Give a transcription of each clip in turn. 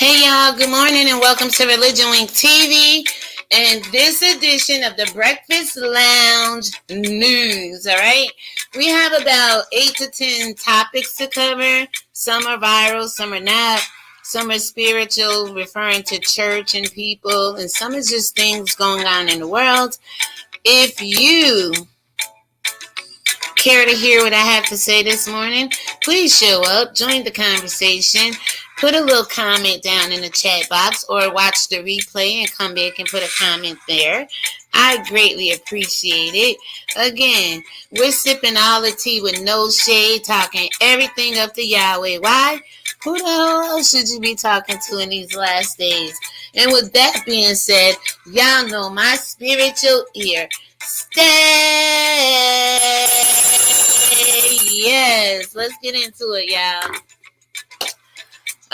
Hey y'all, good morning and welcome to ReligionWinked TV and this edition of the Breakfast Lounge News, alright? We have about 8 to 10 topics to cover. Some are viral, some are not. Some are spiritual, referring to church and people, and some is just things going on in the world. If you care to hear what I have to say this morning, please show up, join the conversation, put a little comment down in the chat box or watch the replay and come back and put a comment there. I greatly appreciate it. Again, we're sipping all the tea with no shade, talking everything up to Yahweh. Why? Who the hell else should you be talking to in these last days? And with that being said, y'all know my spiritual ear. Stay. Yes, let's get into it, y'all.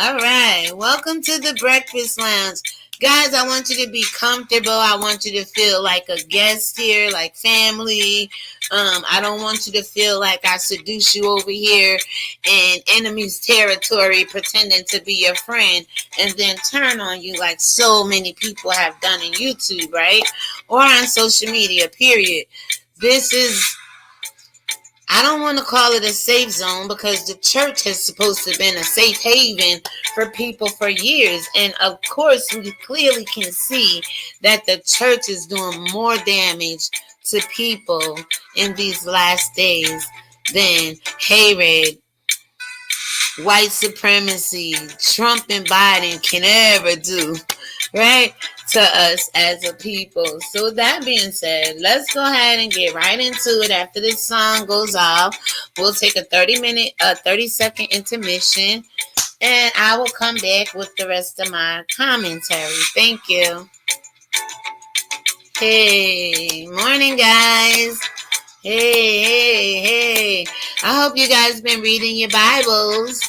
All right, welcome to the Breakfast Lounge. Guys, I want you to be comfortable. I want you to feel like a guest here, like family. I don't want you to feel like I seduce you over here in enemy's territory, pretending to be your friend, and then turn on you like so many people have done in YouTube, right? Or on social media, period. I don't want to call it a safe zone because the church has supposed to have been a safe haven for people for years. And of course, we clearly can see that the church is doing more damage to people in these last days than hatred, white supremacy, Trump and Biden can ever do, right? To us as a people. So with that being said, let's go ahead and get right into it. After this song goes off, we'll take a 30-second intermission, and I will come back with the rest of my commentary. Thank you. Hey, morning guys. Hey. I hope you guys been reading your Bibles.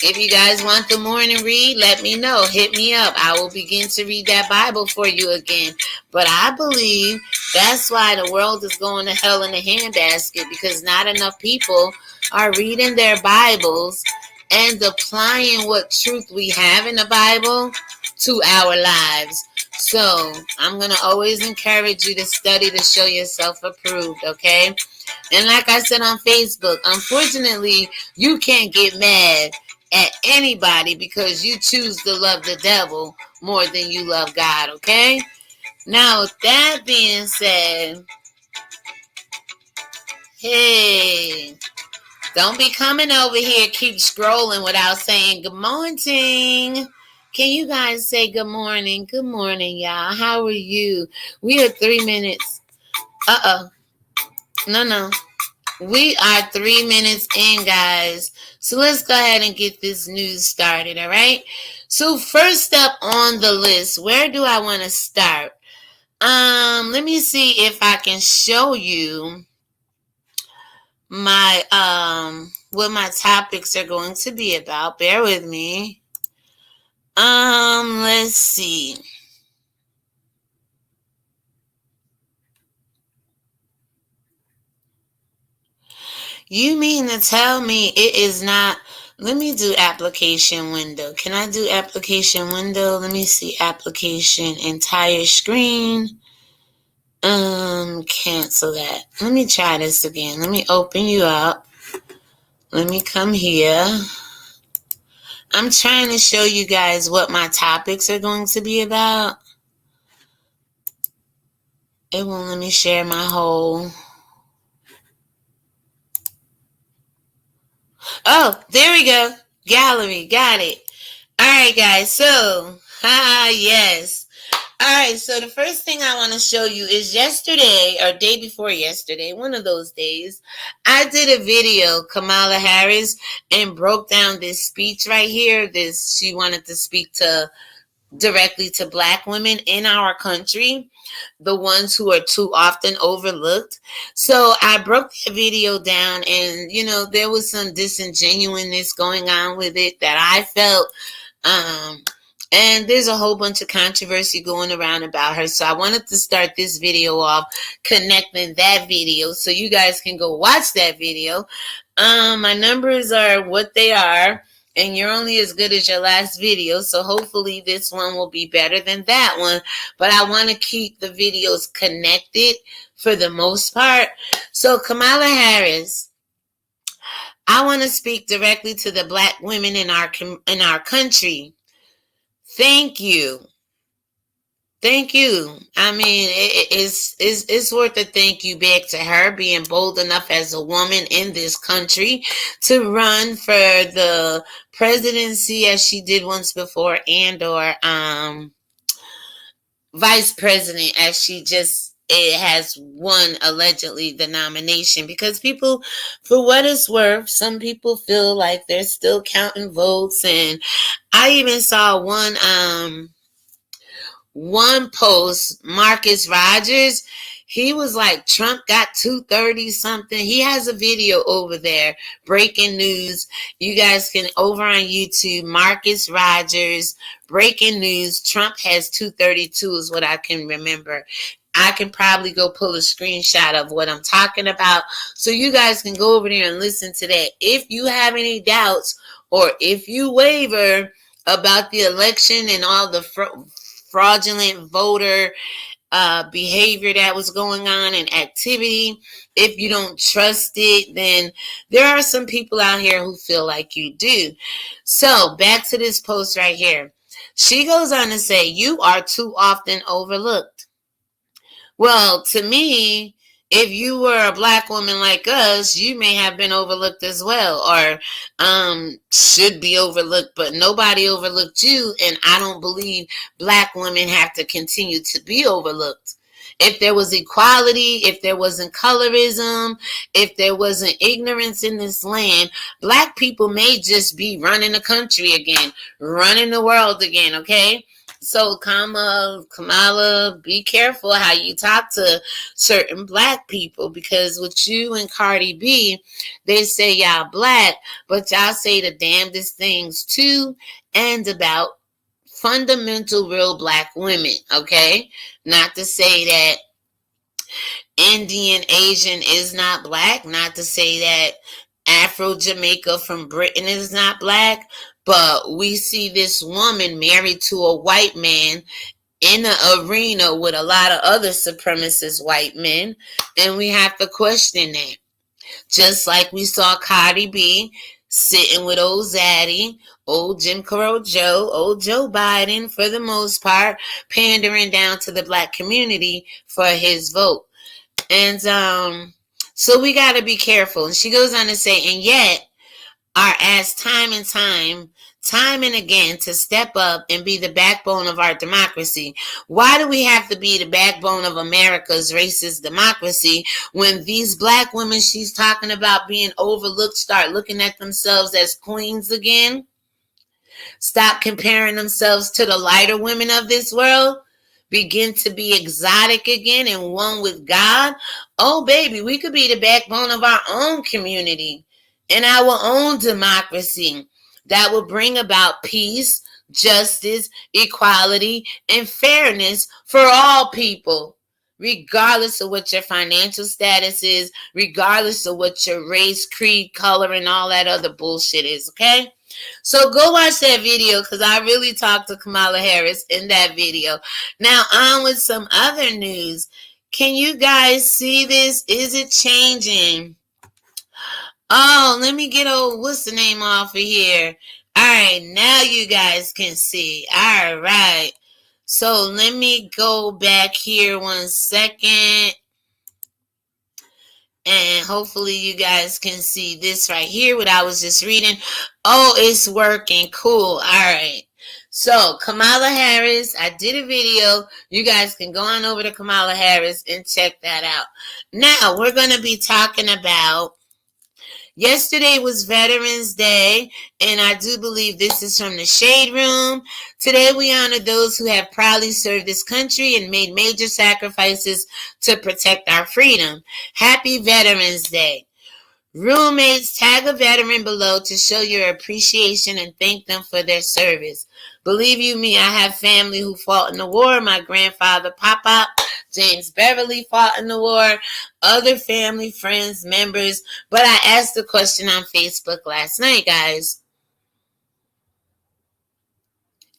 If you guys want the morning read, let me know. Hit me up. I will begin to read that Bible for you again. But I believe that's why the world is going to hell in a handbasket, because not enough people are reading their Bibles and applying what truth we have in the Bible to our lives. So I'm going to always encourage you to study to show yourself approved, okay? And like I said on Facebook, unfortunately, you can't get mad at anybody because you choose to love the devil more than you love God, okay? Now, with that being said, hey, don't be coming over here, keep scrolling without saying good morning. Can you guys say good morning? Good morning, y'all. How are you? We are 3 minutes. No. We are 3 minutes in, guys. So let's go ahead and get this news started, all right? So first up on the list, where do I want to start? Let me see if I can show you my what my topics are going to be about. Bear with me. Let's see. You mean to tell me it is not? Let me do application window. Can I do application window? Let me see application entire screen. Cancel that. Let me try this again. Let me open you up. Let me come here. I'm trying to show you guys what my topics are going to be about. It won't let me share my whole. Oh, there we go. Gallery. Got it. All right, guys. So, yes. All right, so the first thing I want to show you is yesterday or day before yesterday, one of those days, I did a video, Kamala Harris, and broke down this speech right here. She wanted to speak directly to Black women in our country, the ones who are too often overlooked. So I broke the video down, and there was some disingenuousness going on with it that I felt. And there's a whole bunch of controversy going around about her. So I wanted to start this video off connecting that video so you guys can go watch that video. My numbers are what they are. And you're only as good as your last video, so hopefully this one will be better than that one. But I want to keep the videos connected for the most part. So Kamala Harris, I want to speak directly to the black women in our country. Thank you. Thank you. I mean, it's worth a thank you back to her being bold enough as a woman in this country to run for the presidency as she did once before, and or vice president as she just it has won allegedly the nomination, because people, for what it's worth, some people feel like they're still counting votes. And I even saw one post, Marcus Rogers, he was like, Trump got 230 something. He has a video over there, breaking news. You guys can, over on YouTube, Marcus Rogers, breaking news. Trump has 232 is what I can remember. I can probably go pull a screenshot of what I'm talking about, so you guys can go over there and listen to that. If you have any doubts, or if you waver about the election and all the fraudulent voter behavior that was going on and activity, if you don't trust it, then there are some people out here who feel like you do. So back to this post right here. She goes on to say, you are too often overlooked. Well, to me, if you were a black woman like us, you may have been overlooked as well, or should be overlooked, but nobody overlooked you, and I don't believe black women have to continue to be overlooked. If there was equality, if there wasn't colorism, if there wasn't ignorance in this land, black people may just be running the country again, running the world again, okay? So Kamala, be careful how you talk to certain black people, because with you and Cardi B, they say y'all black, but y'all say the damnedest things to and about fundamental real black women, okay? Not to say that Indian Asian is not black, not to say that Afro Jamaica from Britain is not black, but we see this woman married to a white man in an arena with a lot of other supremacist white men, and we have to question that. Just like we saw Cardi B sitting with old Zaddy, old Jim Crow Joe, old Joe Biden, for the most part, pandering down to the black community for his vote. And so we got to be careful. And she goes on to say, and yet are asked time and again to step up and be the backbone of our democracy. Why do we have to be the backbone of America's racist democracy when these black women she's talking about being overlooked start looking at themselves as queens again? Stop comparing themselves to the lighter women of this world. Begin to be exotic again and one with God. Oh, baby, we could be the backbone of our own community and our own democracy that will bring about peace, justice, equality, and fairness for all people, regardless of what your financial status is, regardless of what your race, creed, color, and all that other bullshit is, okay? So go watch that video, because I really talked to Kamala Harris in that video. Now on with some other news. Can you guys see this? Is it changing? Oh, let me get what's the name off of here. All right, now you guys can see. All right. So let me go back here 1 second. And hopefully you guys can see this right here, what I was just reading. Oh, it's working. Cool. All right. So Kamala Harris, I did a video. You guys can go on over to Kamala Harris and check that out. Now we're going to be talking about, yesterday was Veterans Day, and I do believe this is from the Shade Room. Today we honor those who have proudly served this country and made major sacrifices to protect our freedom. Happy Veterans Day. Roommates, tag a veteran below to show your appreciation and thank them for their service. Believe you me, I have family who fought in the war. My grandfather, Papa James Beverly, fought in the war. Other family, friends, members. But I asked the question on Facebook last night, guys.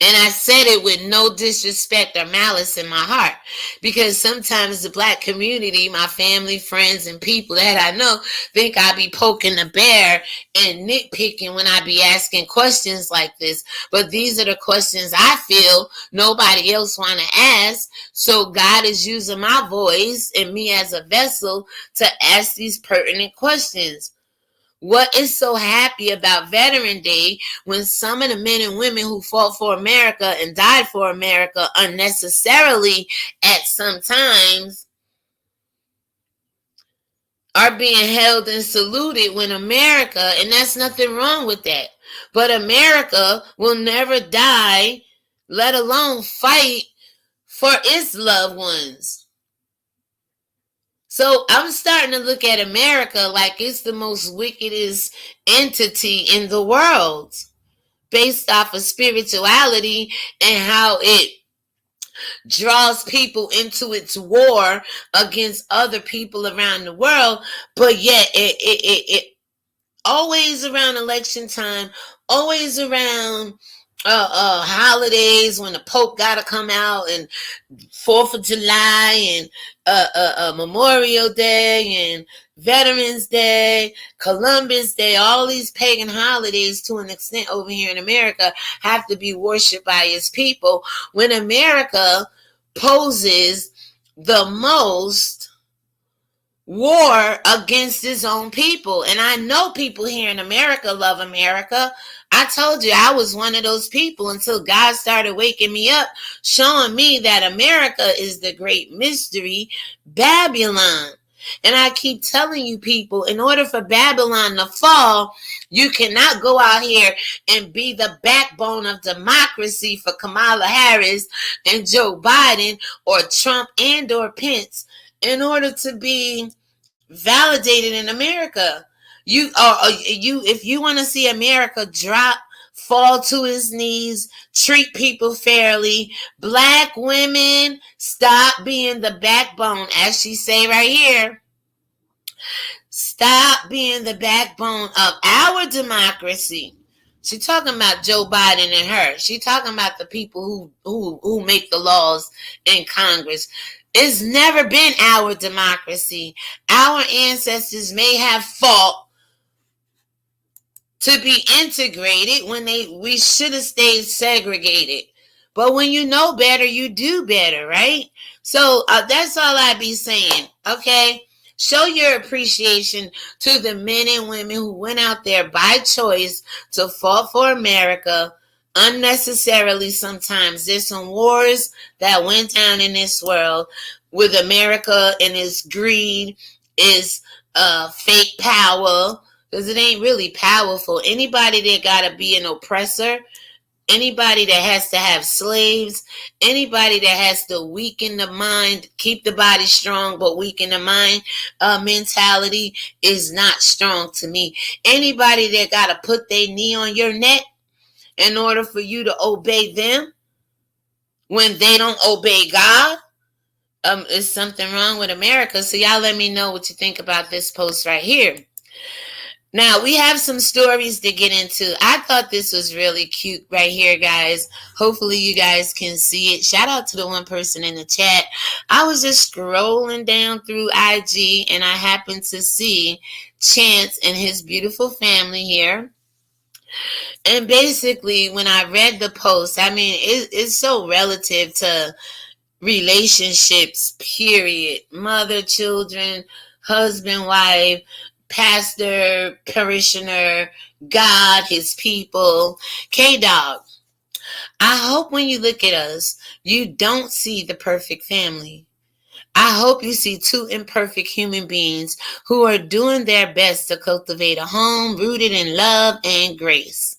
And I said it with no disrespect or malice in my heart, because sometimes the black community, my family, friends, and people that I know think I be poking the bear and nitpicking when I be asking questions like this. But these are the questions I feel nobody else want to ask. So God is using my voice and me as a vessel to ask these pertinent questions. What is so happy about Veteran Day when some of the men and women who fought for America and died for America unnecessarily at some times are being held and saluted when America, and that's nothing wrong with that, but America will never die, let alone fight for its loved ones. So I'm starting to look at America like it's the most wickedest entity in the world, based off of spirituality and how it draws people into its war against other people around the world. But yet it always around election time, always around holidays when the Pope gotta come out, and 4th of July, and Memorial Day, and Veterans Day, Columbus Day, all these pagan holidays to an extent over here in America have to be worshipped by its people, when America poses the most war against his own people. And I know people here in America love America. I told you I was one of those people until God started waking me up, showing me that America is the great mystery, Babylon. And I keep telling you people, in order for Babylon to fall, you cannot go out here and be the backbone of democracy for Kamala Harris and Joe Biden or Trump and or Pence in order to be validated in America. If you want to see America drop, fall to its knees, treat people fairly, black women, stop being the backbone, as she say right here. Stop being the backbone of our democracy. She talking about Joe Biden and her. She talking about the people who make the laws in Congress. It's never been our democracy. Our ancestors may have fought to be integrated when we should have stayed segregated. But when you know better, you do better, right? So that's all I be saying, okay? Show your appreciation to the men and women who went out there by choice to fight for America unnecessarily. Sometimes there's some wars that went down in this world with America and its greed, its fake power, because it ain't really powerful. Anybody that gotta be an oppressor, anybody that has to have slaves, anybody that has to weaken the mind, keep the body strong but weaken the mind mentality is not strong to me. Anybody that gotta put their knee on your neck in order for you to obey them when they don't obey God, is something wrong with America. So y'all let me know what you think about this post right here. Now, we have some stories to get into. I thought this was really cute right here, guys. Hopefully you guys can see it. Shout out to the one person in the chat. I was just scrolling down through IG and I happened to see Chance and his beautiful family here. And basically, when I read the post, I mean, it's so relative to relationships, period. Mother, children, husband, wife, pastor, parishioner, God, his people. K-Dog, I hope when you look at us, you don't see the perfect family. I hope you see two imperfect human beings who are doing their best to cultivate a home rooted in love and grace.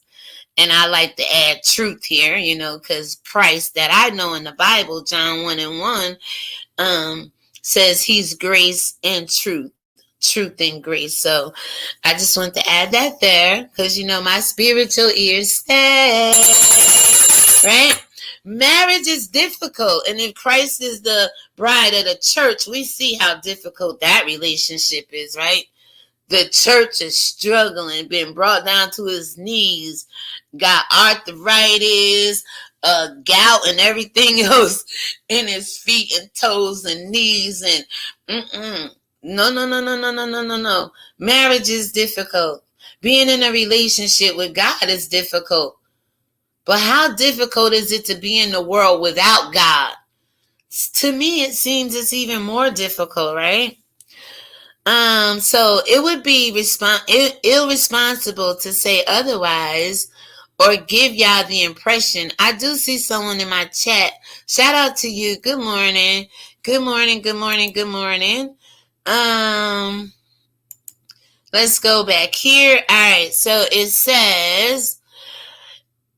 And I like to add truth here, because Christ that I know in the Bible, John 1:1, says he's grace and truth and grace. So I just want to add that there because, my spiritual ears stay, right? Marriage is difficult. And if Christ is the bride of the church, we see how difficult that relationship is, right? The church is struggling, been brought down to his knees, got arthritis, gout, and everything else in his feet and toes and knees. And no, no, no, no, no, no, no, no, no. Marriage is difficult. Being in a relationship with God is difficult. But how difficult is it to be in the world without God? To me, it seems it's even more difficult, right? So it would be irresponsible to say otherwise or give y'all the impression. I do see someone in my chat. Shout out to you. Good morning. Good morning. Good morning. Good morning. Let's go back here. All right. So it says,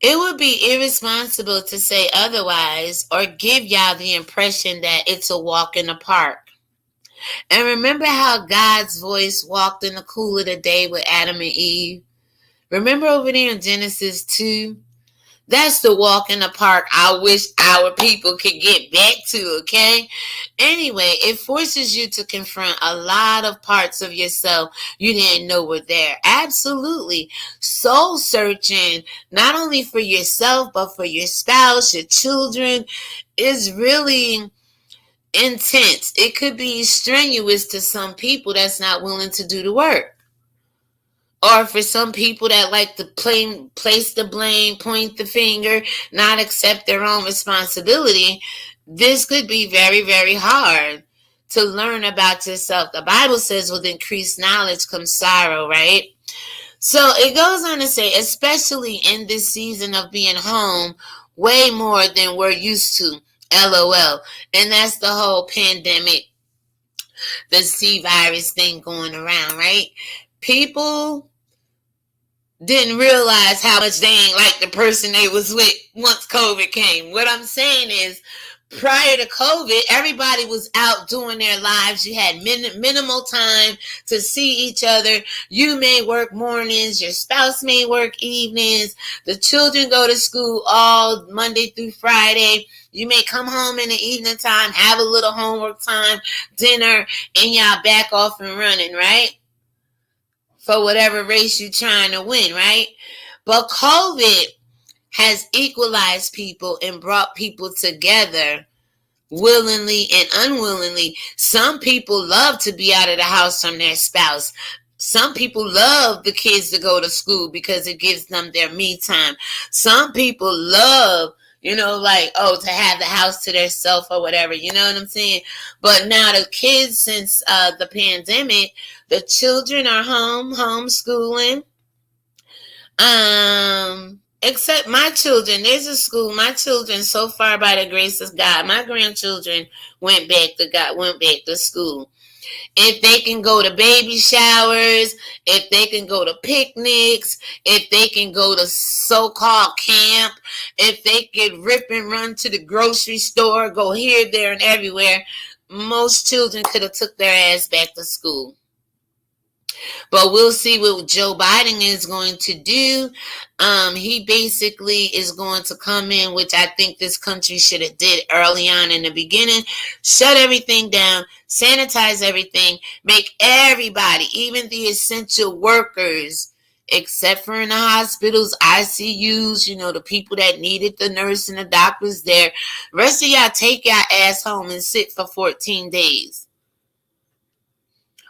it would be irresponsible to say otherwise or give y'all the impression that it's a walk in the park. And remember how God's voice walked in the cool of the day with Adam and Eve? Remember over there in Genesis 2? That's the walk in the park I wish our people could get back to, okay? Anyway, it forces you to confront a lot of parts of yourself you didn't know were there. Absolutely. Soul searching, not only for yourself, but for your spouse, your children, is really intense. It could be strenuous to some people that's not willing to do the work. Or for some people that like to place the blame, point the finger, not accept their own responsibility, this could be very, very hard to learn about yourself. The Bible says with increased knowledge comes sorrow, right? So it goes on to say, especially in this season of being home, way more than we're used to. LOL. And that's the whole pandemic, the C virus thing going around, right? People didn't realize how much they ain't like the person they was with once COVID came. What I'm saying is, prior to COVID, everybody was out doing their lives. You had minimal time to see each other. You may work mornings. Your spouse may work evenings. The children go to school all Monday through Friday. You may come home in the evening time, have a little homework time, dinner, and y'all back off and running, right? For whatever race you're trying to win, right? But COVID has equalized people and brought people together willingly and unwillingly. Some people love to be out of the house from their spouse. Some people love the kids to go to school because it gives them their me time. Some people love, to have the house to themselves or whatever, you know what I'm saying? But now the kids, since the pandemic, the children are homeschooling. Except my children, there's a school. My children, so far by the grace of God, my grandchildren went back to school. If they can go to baby showers, if they can go to picnics, if they can go to so-called camp, if they can rip and run to the grocery store, go here, there, and everywhere, most children could have took their ass back to school. But we'll see what Joe Biden is going to do. He basically is going to come in, which I think this country should have did early on in the beginning. Shut everything down, sanitize everything, make everybody, even the essential workers, except for in the hospitals, ICUs, the people that needed the nurse and the doctors there. Rest of y'all take your ass home and sit for 14 days.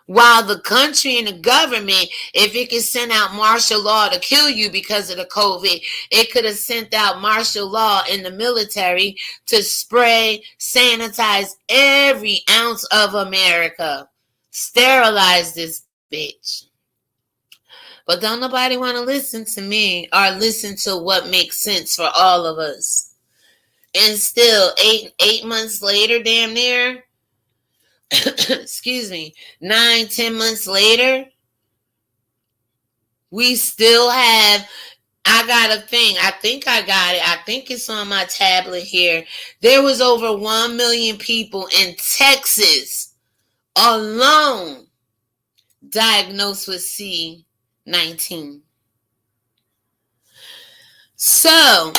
While the country and the government, if it could send out martial law to kill you because of the COVID, it could have sent out martial law in the military to spray, sanitize every ounce of America. Sterilize this bitch. But don't nobody want to listen to me or listen to what makes sense for all of us. And still, eight months later, damn near, excuse me, 9-10 months later, we still have, I got a thing. I think I got it. I think it's on my tablet here. There was over 1 million people in Texas alone diagnosed with C-19. So,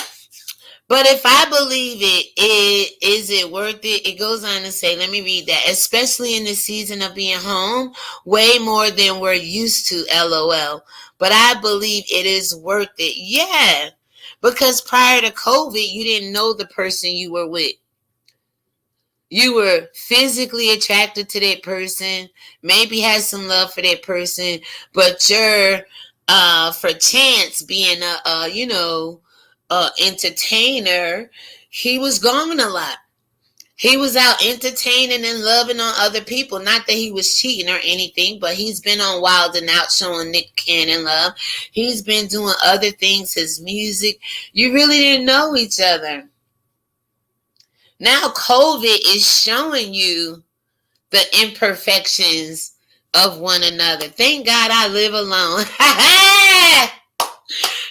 But if I believe it is it worth it? It goes on to say, let me read that. Especially in the season of being home, way more than we're used to, LOL. But I believe it is worth it. Yeah. Because prior to COVID, you didn't know the person you were with. You were physically attracted to that person, maybe had some love for that person, but you're for chance being a entertainer, he was gone a lot. He was out entertaining and loving on other people. Not that he was cheating or anything, but he's been on Wild and Out showing Nick Cannon love. He's been doing other things, his music. You really didn't know each other. Now COVID is showing you the imperfections of one another. Thank God I live alone.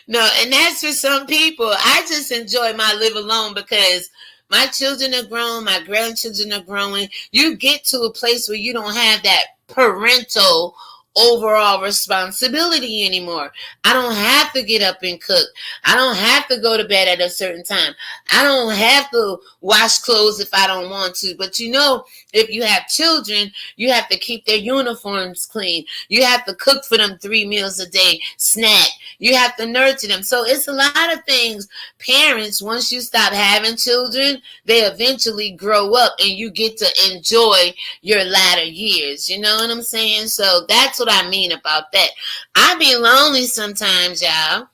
No, and that's for some people. I just enjoy my live alone because my children are grown, my grandchildren are growing. You get to a place where you don't have that parental overall responsibility anymore. I don't have to get up and cook. I don't have to go to bed at a certain time. I don't have to wash clothes if I don't want to. But if you have children, you have to keep their uniforms clean. You have to cook for them 3 meals a day, snack. You have to nurture them. So it's a lot of things. Parents, once you stop having children, they eventually grow up and you get to enjoy your latter years. You know what I'm saying? So that's what I mean about that. I be lonely sometimes, y'all.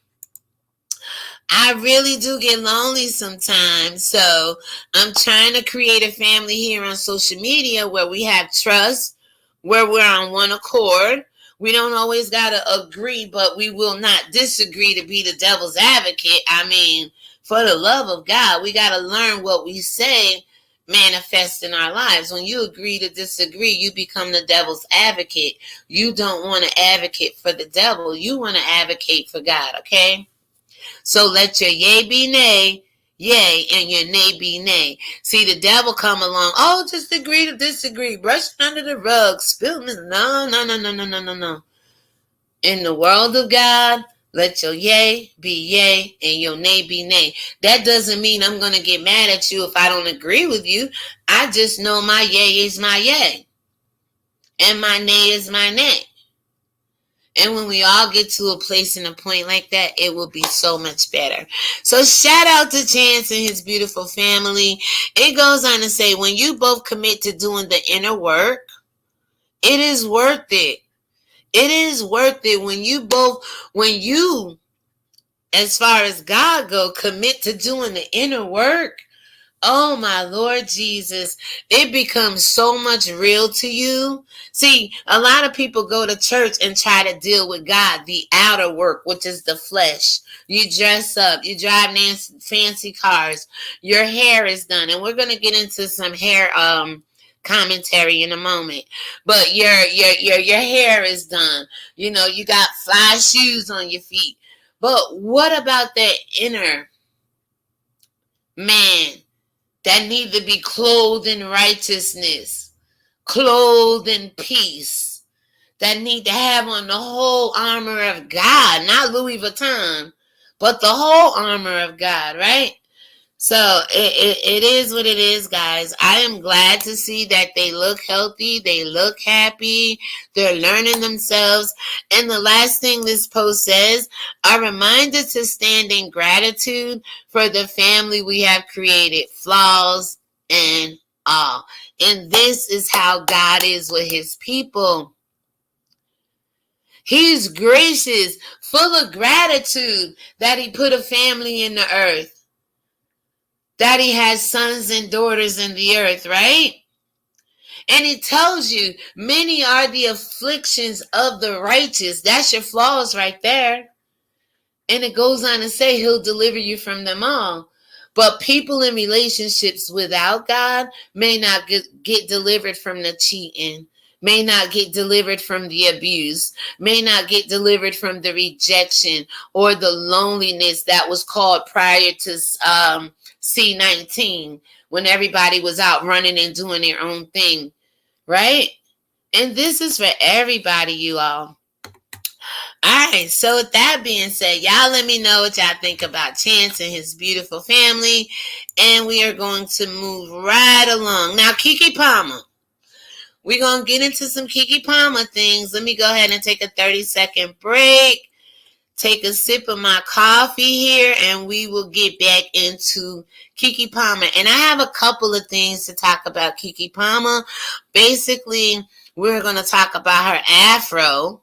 I really do get lonely sometimes. So I'm trying to create a family here on social media where we have trust, where we're on one accord. We don't always got to agree, but we will not disagree to be the devil's advocate. I mean, for the love of God, we got to learn what we say manifest in our lives. When you agree to disagree, you become the devil's advocate. You don't want to advocate for the devil. You want to advocate for God, okay? So let your yay be nay, yay, and your nay be nay. See, the devil come along, oh, just agree to disagree, brush it under the rug, spill this. No, no, no, no, no, no, no, no. In the world of God, let your yay be yay and your nay be nay. That doesn't mean I'm going to get mad at you if I don't agree with you. I just know my yay is my yay. And my nay is my nay. And when we all get to a place and a point like that, it will be so much better. So shout out to Chance and his beautiful family. It goes on to say, when you both commit to doing the inner work, it is worth it. It is worth it when you, as far as God go, commit to doing the inner work. Oh my Lord Jesus, it becomes so much real to you. See, a lot of people go to church and try to deal with God, the outer work, which is the flesh. You dress up, you drive fancy cars, your hair is done, and we're gonna get into some hair commentary in a moment. But your hair is done. You got fly shoes on your feet. But what about that inner man that need to be clothed in righteousness, clothed in peace, that need to have on the whole armor of God, not Louis Vuitton, but the whole armor of God, right? So it is what it is, guys. I am glad to see that they look healthy, they look happy, they're learning themselves. And the last thing this post says, a reminder to stand in gratitude for the family we have created, flaws and all. And this is how God is with his people. He's gracious, full of gratitude that he put a family in the earth. That he has sons and daughters in the earth, right? And it tells you, many are the afflictions of the righteous. That's your flaws right there. And it goes on to say he'll deliver you from them all. But people in relationships without God may not get delivered from the cheating, may not get delivered from the abuse, may not get delivered from the rejection or the loneliness that was called prior to C-19, when everybody was out running and doing their own thing, right? And this is for everybody, you all. Alright, so with that being said, y'all let me know what y'all think about Chance and his beautiful family. And we are going to move right along. Now, Keke Palmer. We're going to get into some Keke Palmer things. Let me go ahead and take a 30-second break. Take a sip of my coffee here, and we will get back into Keke Palmer. And I have a couple of things to talk about Keke Palmer. Basically, we're going to talk about her afro.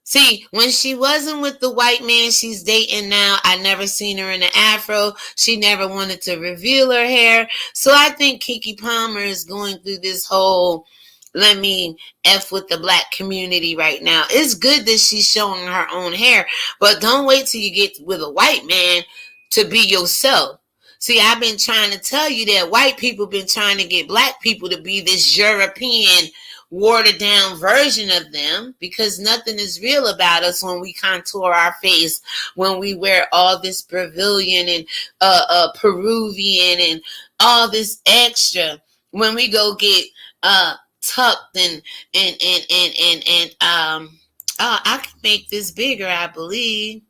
See, when she wasn't with the white man she's dating now, I never seen her in an afro. She never wanted to reveal her hair. So I think Keke Palmer is going through this whole let me F with the black community right now. It's good that she's showing her own hair, but don't wait till you get with a white man to be yourself. See, I've been trying to tell you that white people been trying to get black people to be this European watered down version of them, because nothing is real about us when we contour our face, when we wear all this Brazilian and Peruvian and all this extra, when we go get tucked and oh, I can make this bigger, I believe.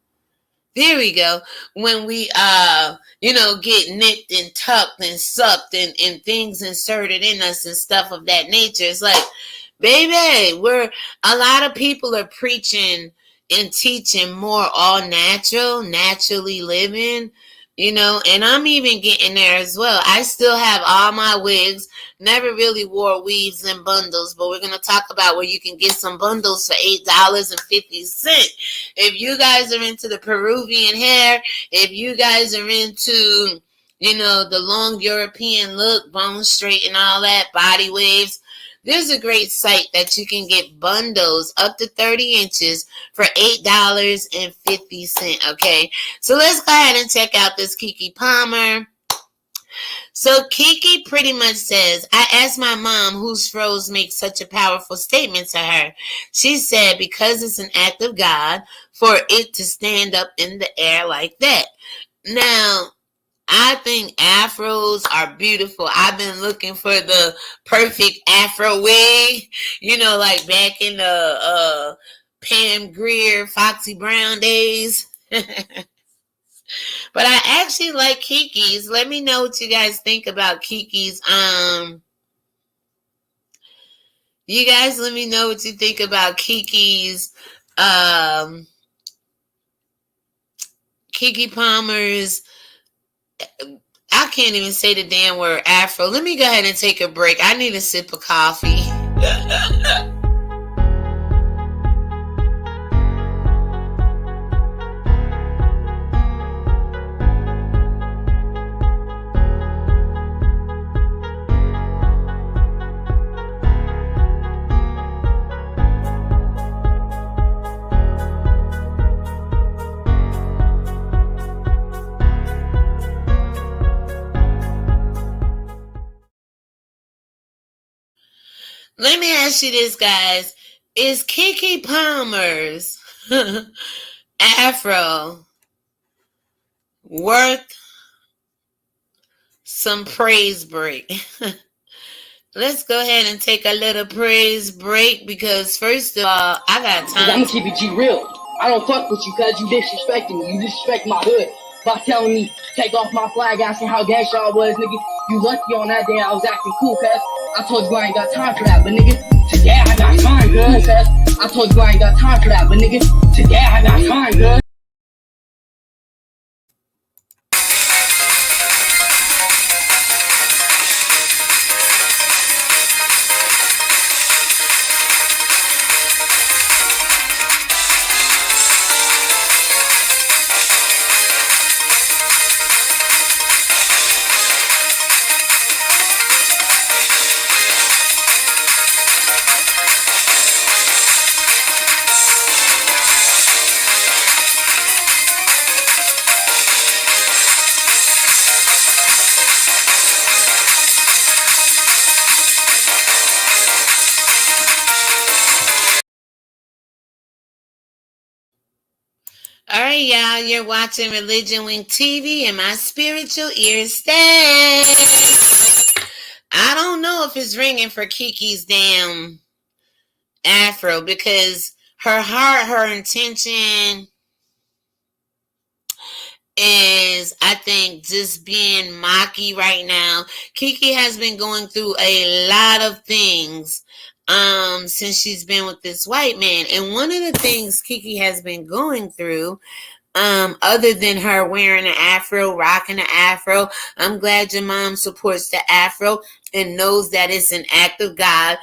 There we go. When we get nipped and tucked and sucked and things inserted in us and stuff of that nature. It's like, baby, a lot of people are preaching and teaching more all natural, naturally living, and I'm even getting there as well. I still have all my wigs, never really wore weaves and bundles, but we're going to talk about where you can get some bundles for $8.50. If you guys are into the Peruvian hair, if you guys are into, the long European look, bone straight and all that, body waves, there's a great site that you can get bundles up to 30 inches for $8.50. Okay, so let's go ahead and check out this Keke Palmer. So Keke pretty much says, I asked my mom whose froze make such a powerful statement to her. She said, because it's an act of God for it to stand up in the air like that. Now, I think afros are beautiful. I've been looking for the perfect afro wig, like back in the Pam Grier, Foxy Brown days. But I actually like Keke's. Let me know what you guys think about Keke's. You guys let me know what you think about Keke's, Keke Palmer's, I can't even say the damn word afro. Let me go ahead and take a break. I need a sip of coffee. Let me ask you this, guys. Is Keke Palmer's afro worth some praise break? Let's go ahead and take a little praise break, because first of all, I got time. I'm gonna keep it G real. I don't fuck with you because you disrespecting me. You disrespect my hood by telling me take off my flag, asking how gangsta I was, nigga. You lucky on that day I was acting cool, cuz I told you I ain't got time for that, but nigga, today I got time, cuz I told you I ain't got time for that, but nigga, today I got time, cuz. All right, y'all, you're watching ReligionWinked TV, and my spiritual ears stay. I don't know if it's ringing for Keke's damn afro, because her heart, her intention is, I think, just being mocky right now. Keke has been going through a lot of things since she's been with this white man. And one of the things Keke has been going through, other than her wearing an afro, rocking an afro, I'm glad your mom supports the afro and knows that it's an act of God.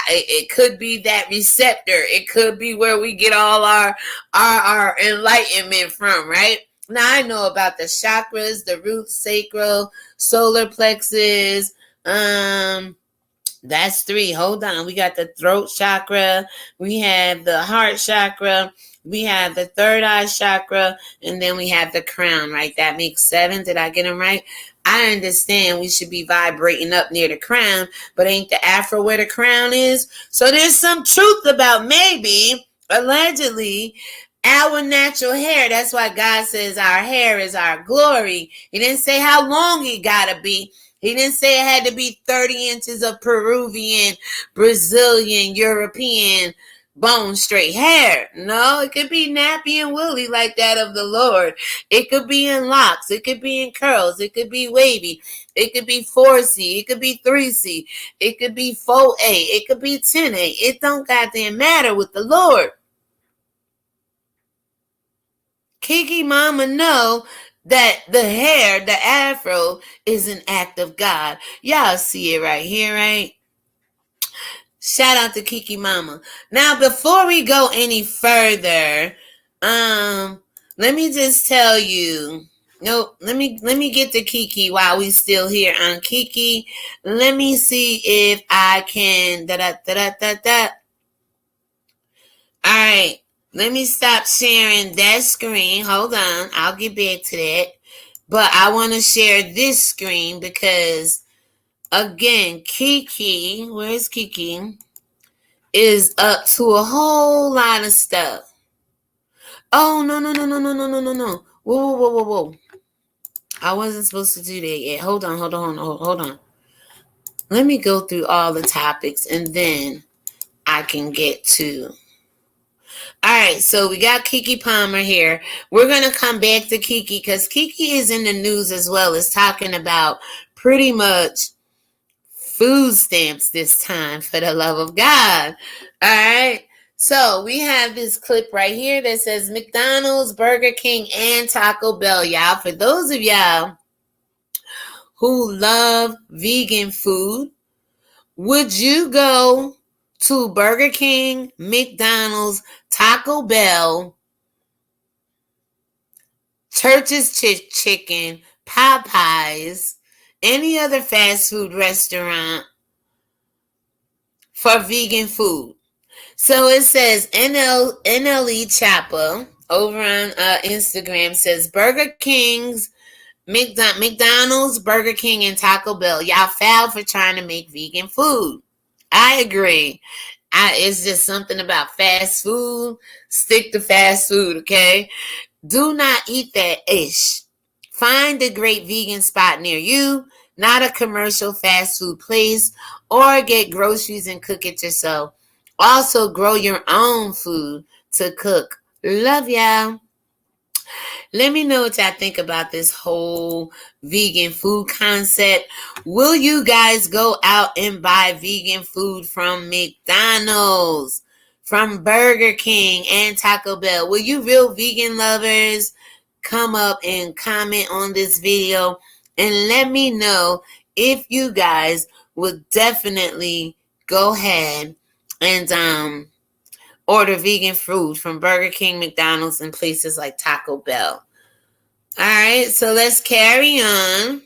It could be that receptor. It could be where we get all our enlightenment from, right? Now I know about the chakras, the root, sacral, solar plexus. That's 3. Hold on. We got the throat chakra. We have the heart chakra. We have the third eye chakra. And then we have the crown, right? That makes 7. Did I get them right? I understand we should be vibrating up near the crown, but ain't the afro where the crown is? So there's some truth about maybe, allegedly, our natural hair. That's why God says our hair is our glory. He didn't say how long it gotta be. He didn't say it had to be 30 inches of Peruvian, Brazilian, European bone straight hair. No, it could be nappy and woolly like that of the Lord. It could be in locks. It could be in curls. It could be wavy. It could be 4C. It could be 3C. It could be 4A. It could be 10A. It don't goddamn matter with the Lord. Keke mama know that the hair, the afro, is an act of God. Y'all see it right here, right? Shout out to Keke mama. Now, before we go any further, let me just tell you. Nope, let me get to Keke while we still here on Keke. Let me see if I can All right. Let me stop sharing that screen. Hold on. I'll get back to that. But I want to share this screen because, again, Keke, where's Keke? Is up to a whole lot of stuff. Oh, no. Whoa. I wasn't supposed to do that yet. Hold on. Let me go through all the topics and then I can get to... All right, so we got Keke Palmer here. We're going to come back to Keke because Keke is in the news as well as talking about pretty much food stamps this time, for the love of God. All right, so we have this clip right here that says McDonald's, Burger King, and Taco Bell. Y'all, for those of y'all who love vegan food, would you go to Burger King, McDonald's, Taco Bell, Church's Chicken, Popeyes, any other fast food restaurant for vegan food? So it says NLE Chapel over on Instagram says Burger King's, McDonald's, Burger King, and Taco Bell. Y'all foul for trying to make vegan food. I agree. It's just something about fast food. Stick to fast food, okay? Do not eat that ish. Find a great vegan spot near you, not a commercial fast food place, or get groceries and cook it yourself. Also, grow your own food to cook. Love y'all. Let me know what y'all think about this whole vegan food concept. Will you guys go out and buy vegan food from McDonald's, from Burger King, and Taco Bell? Will you real vegan lovers come up and comment on this video and let me know if you guys would definitely go ahead and order vegan food from Burger King, McDonald's, and places like Taco Bell. All right, so let's carry on.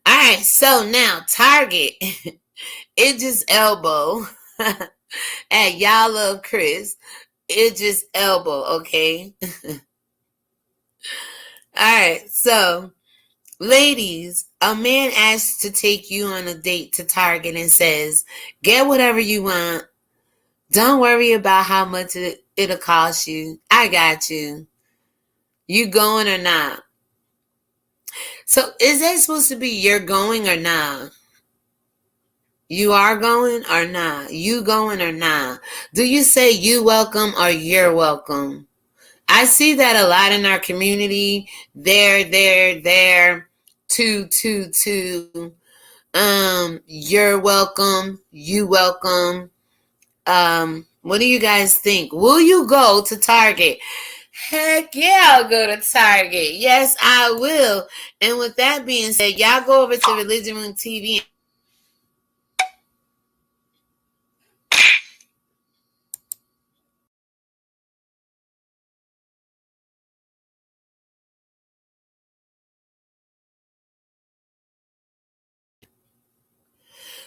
All right, so now Target, Idris Elbow at Y'all Love Chris, Idris Elbow, okay? All right, so ladies, a man asks to take you on a date to Target and says, get whatever you want. Don't worry about how much it'll cost you. I got you. You going or not? So is that supposed to be you're going or not? You are going or not? You going or not? Do you say you welcome or you're welcome? I see that a lot in our community. There, two. You're welcome. You welcome. What do you guys think? Will you go to Target? Heck yeah, I'll go to Target. Yes, I will. And with that being said, y'all go over to ReligionWinked TV.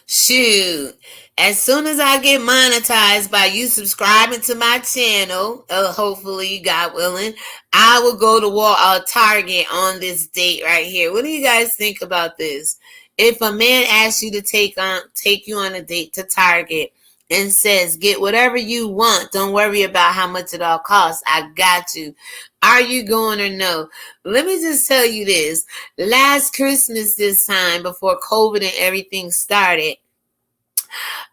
Shoot. As soon as I get monetized by you subscribing to my channel, hopefully, God willing, I will go to Target on this date right here. What do you guys think about this? If a man asks you to take you on a date to Target and says, get whatever you want, don't worry about how much it all costs, I got you. Are you going or no? Let me just tell you this. Last Christmas this time, before COVID and everything started,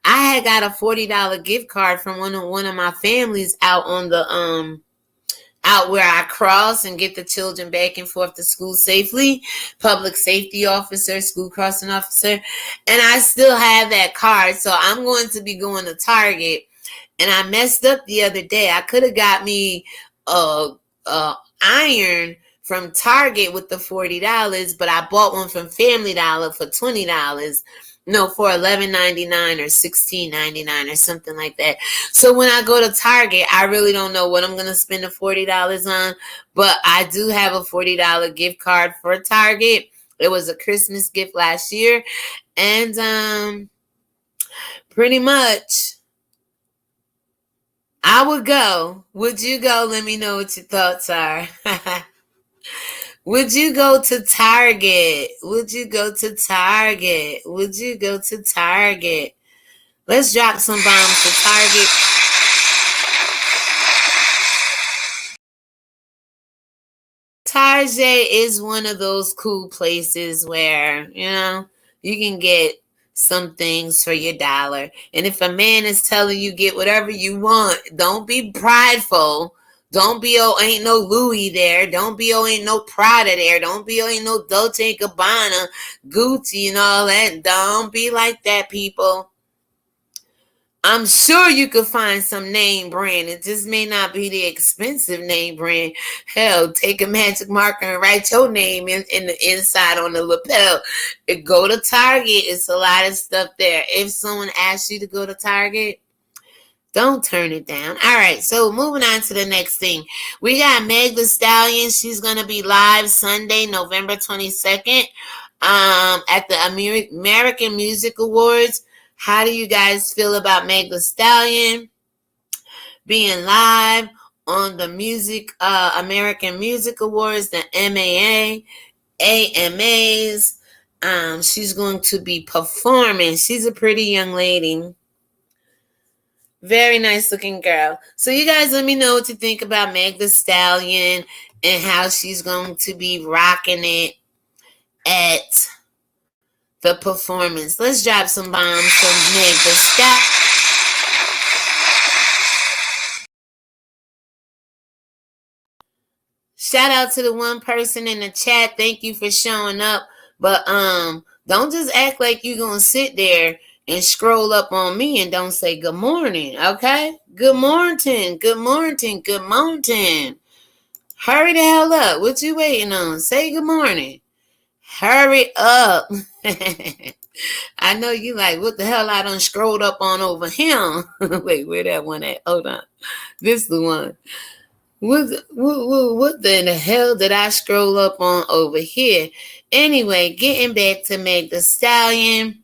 I had got a $40 gift card from one of my families out on the out where I cross and get the children back and forth to school safely, public safety officer, school crossing officer, and I still have that card. So I'm going to be going to Target, and I messed up the other day. I could have got me a iron from Target with the $40, but I bought one from Family Dollar for $20. No, for $11.99 or $16.99 or something like that. So when I go to Target, I really don't know what I'm going to spend the $40 on, but I do have a $40 gift card for Target. It was a Christmas gift last year, and pretty much I would go. Would you go? Let me know what your thoughts are. Would you go to Target? Would you go to Target? Would you go to Target? Let's drop some bombs to Target. Target is one of those cool places where, you can get some things for your dollar. And if a man is telling you get whatever you want, don't be prideful. Don't be, ain't no Louis there. Don't be, ain't no Prada there. Don't be, ain't no Dolce & Gabbana, Gucci and all that. Don't be like that, people. I'm sure you could find some name brand. It just may not be the expensive name brand. Hell, take a magic marker and write your name in the inside on the lapel. Go to Target. It's a lot of stuff there. If someone asks you to go to Target, don't turn it down. All right, so moving on to the next thing. We got Meg Thee Stallion. She's going to be live Sunday, November 22nd at the American Music Awards. How do you guys feel about Meg Thee Stallion being live on the American Music Awards, the AMAs? She's going to be performing. She's a pretty young lady. Very nice looking girl. So you guys let me know what you think about Meg Thee Stallion and how she's going to be rocking it at the performance. Let's drop some bombs from Meg Thee Stallion. Shout out to the one person in the chat. Thank you for showing up. But don't just act like you're gonna sit there and scroll up on me and don't say good morning, okay? Good morning, good morning, good morning. Hurry the hell up. What you waiting on? Say good morning. Hurry up. I know you like, what the hell I done scrolled up on over him. Wait, where that one at? Hold on. This is the one. What the hell did I scroll up on over here? Anyway, getting back to Meg Thee Stallion.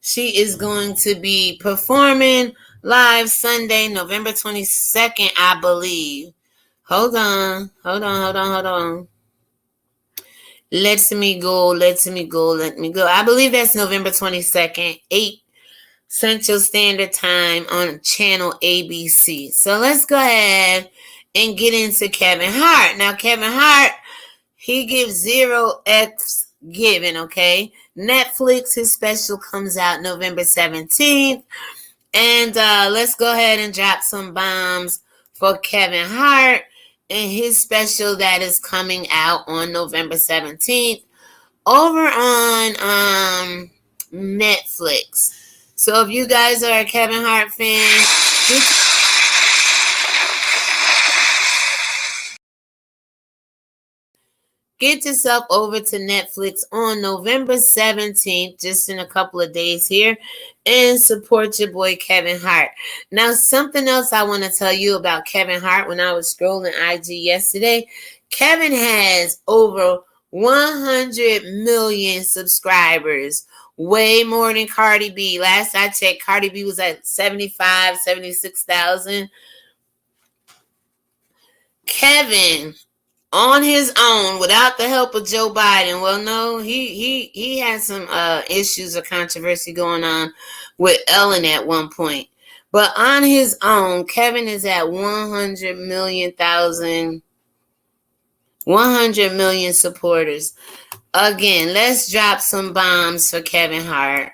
She is going to be performing live Sunday, November 22nd, I believe. Hold on. Let me go. I believe that's November 22nd, 8 Central Standard Time on channel ABC. So let's go ahead and get into Kevin Hart. Now, Kevin Hart, he gives 0x given, okay? Netflix, his special comes out November 17th. And let's go ahead and drop some bombs for Kevin Hart and his special that is coming out on November 17th over on Netflix. So if you guys are a Kevin Hart fan, get yourself over to Netflix on November 17th, just in a couple of days here, and support your boy Kevin Hart. Now, something else I want to tell you about Kevin Hart when I was scrolling IG yesterday. Kevin has over 100 million subscribers, way more than Cardi B. Last I checked, Cardi B was at 75, 76,000. Kevin, on his own, without the help of Joe Biden. Well, no, he had some issues or controversy going on with Ellen at one point. But on his own, Kevin is at 100 million supporters. Again, let's drop some bombs for Kevin Hart.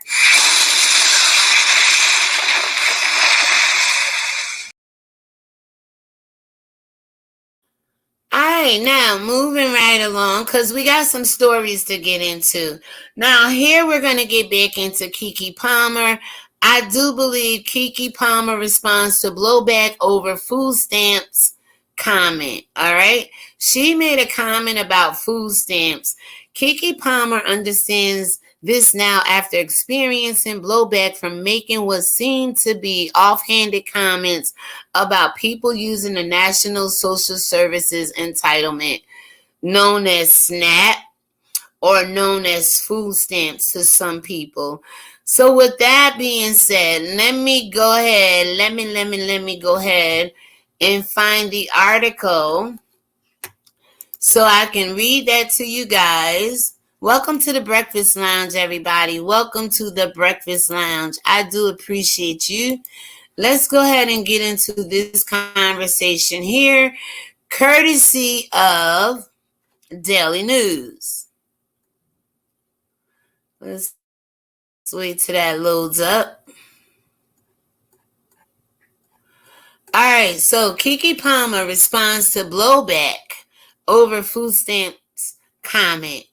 All right, now moving right along because we got some stories to get into. Now, here we're going to get back into Keke Palmer. I do believe Keke Palmer responds to blowback over food stamps comment. All right, she made a comment about food stamps. Keke Palmer understands this now after experiencing blowback from making what seemed to be offhanded comments about people using the National Social Services Entitlement, known as SNAP or known as food stamps to some people. So with that being said, let me go ahead and find the article so I can read that to you guys. Welcome to the Breakfast Lounge, everybody. Welcome to the Breakfast Lounge. I do appreciate you. Let's go ahead and get into this conversation here, courtesy of Daily News. Let's wait till that loads up. All right, so Keke Palmer responds to blowback over food stamps comment.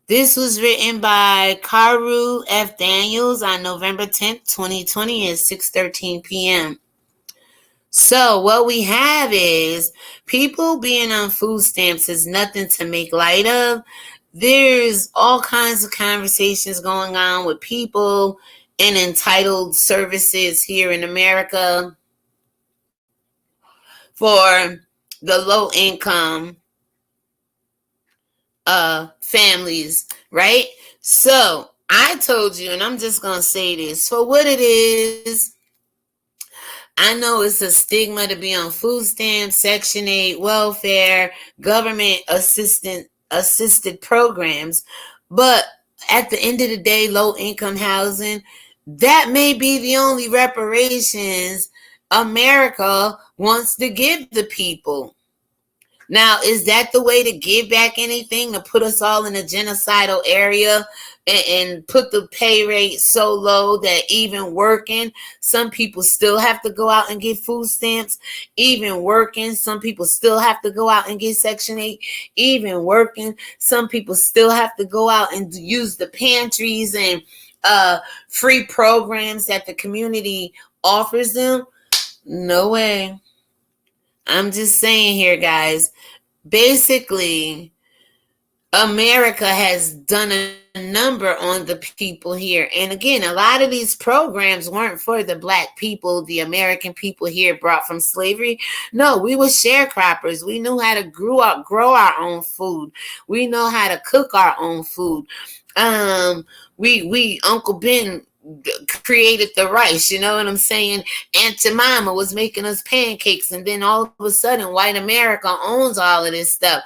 This was written by Karu F. Daniels on November 10th, 2020 at 6:13 p.m. So what we have is people being on food stamps is nothing to make light of. There's all kinds of conversations going on with people in entitled services here in America for the low income families, right? So I told you, and I'm just going to say this for what it is. I know it's a stigma to be on food stamps, Section 8, welfare, government assisted programs. But at the end of the day, low income housing, that may be the only reparations America wants to give the people. Now, is that the way to give back anything, to put us all in a genocidal area and put the pay rate so low that even working, some people still have to go out and get food stamps? Even working, some people still have to go out and get Section 8. Even working, some people still have to go out and use the pantries and free programs that the community offers them? No way. I'm just saying here, guys. Basically, America has done a number on the people here. And again, a lot of these programs weren't for the black people, the American people here brought from slavery. No, we were sharecroppers. We knew how to grow our own food. We know how to cook our own food. We Uncle Ben created the rice, you know what I'm saying? Aunt Jemima was making us pancakes, and then all of a sudden white America owns all of this stuff.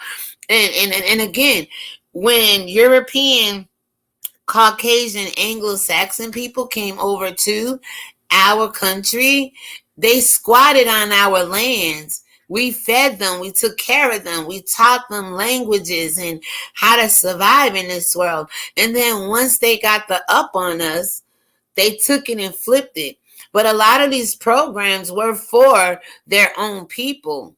And again, when European, Caucasian, Anglo-Saxon people came over to our country, they squatted on our lands. We fed them. We took care of them. We taught them languages and how to survive in this world. And then once they got the up on us, they took it and flipped it. But a lot of these programs were for their own people.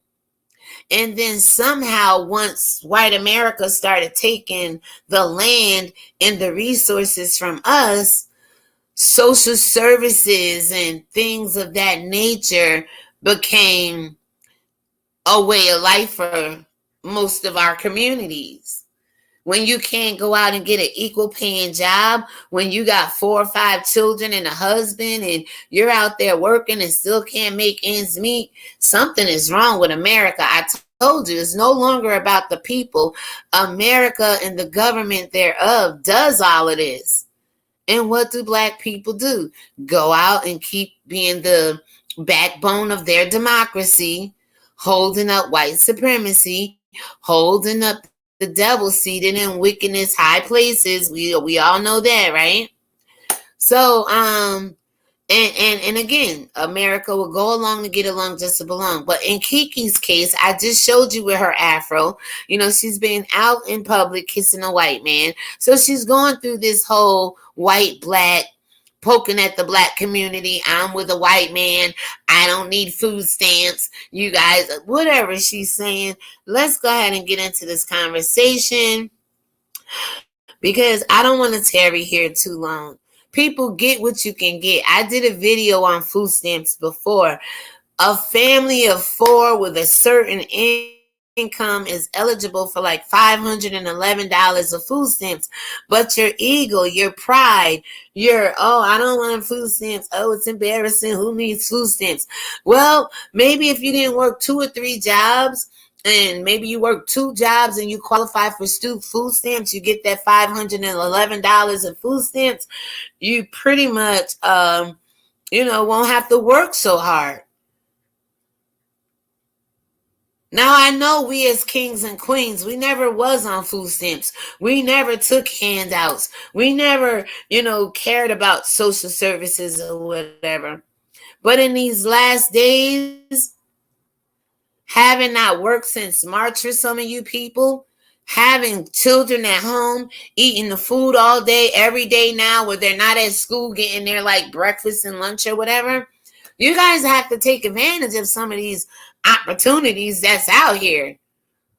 And then somehow, once white America started taking the land and the resources from us, social services and things of that nature became a way of life for most of our communities. When you can't go out and get an equal paying job, when you got 4 or 5 children and a husband and you're out there working and still can't make ends meet, something is wrong with America. I told you, it's no longer about the people. America and the government thereof does all of this. And what do black people do? Go out and keep being the backbone of their democracy, holding up white supremacy, holding up the devil seated in wickedness high places. We all know that, right? So and again, America will go along to get along just to belong. But in Keke's case, I just showed you with her afro. She's been out in public kissing a white man. So she's going through this whole white, black, poking at the black community. I'm with a white man. I don't need food stamps. You guys, whatever she's saying. Let's go ahead and get into this conversation because I don't want to tarry here too long. People, get what you can get. I did a video on food stamps before. A family of 4 with a certain income is eligible for like $511 of food stamps. But your ego, your pride, I don't want food stamps. Oh, it's embarrassing. Who needs food stamps? Well, maybe if you didn't work 2 or 3 jobs, and maybe you work 2 jobs and you qualify for food stamps, you get that $511 of food stamps, you pretty much, won't have to work so hard. Now, I know we as kings and queens, we never was on food stamps. We never took handouts. We never, cared about social services or whatever. But in these last days, having not worked since March for some of you people, having children at home, eating the food all day, every day now, where they're not at school getting their like breakfast and lunch or whatever, you guys have to take advantage of some of these opportunities that's out here.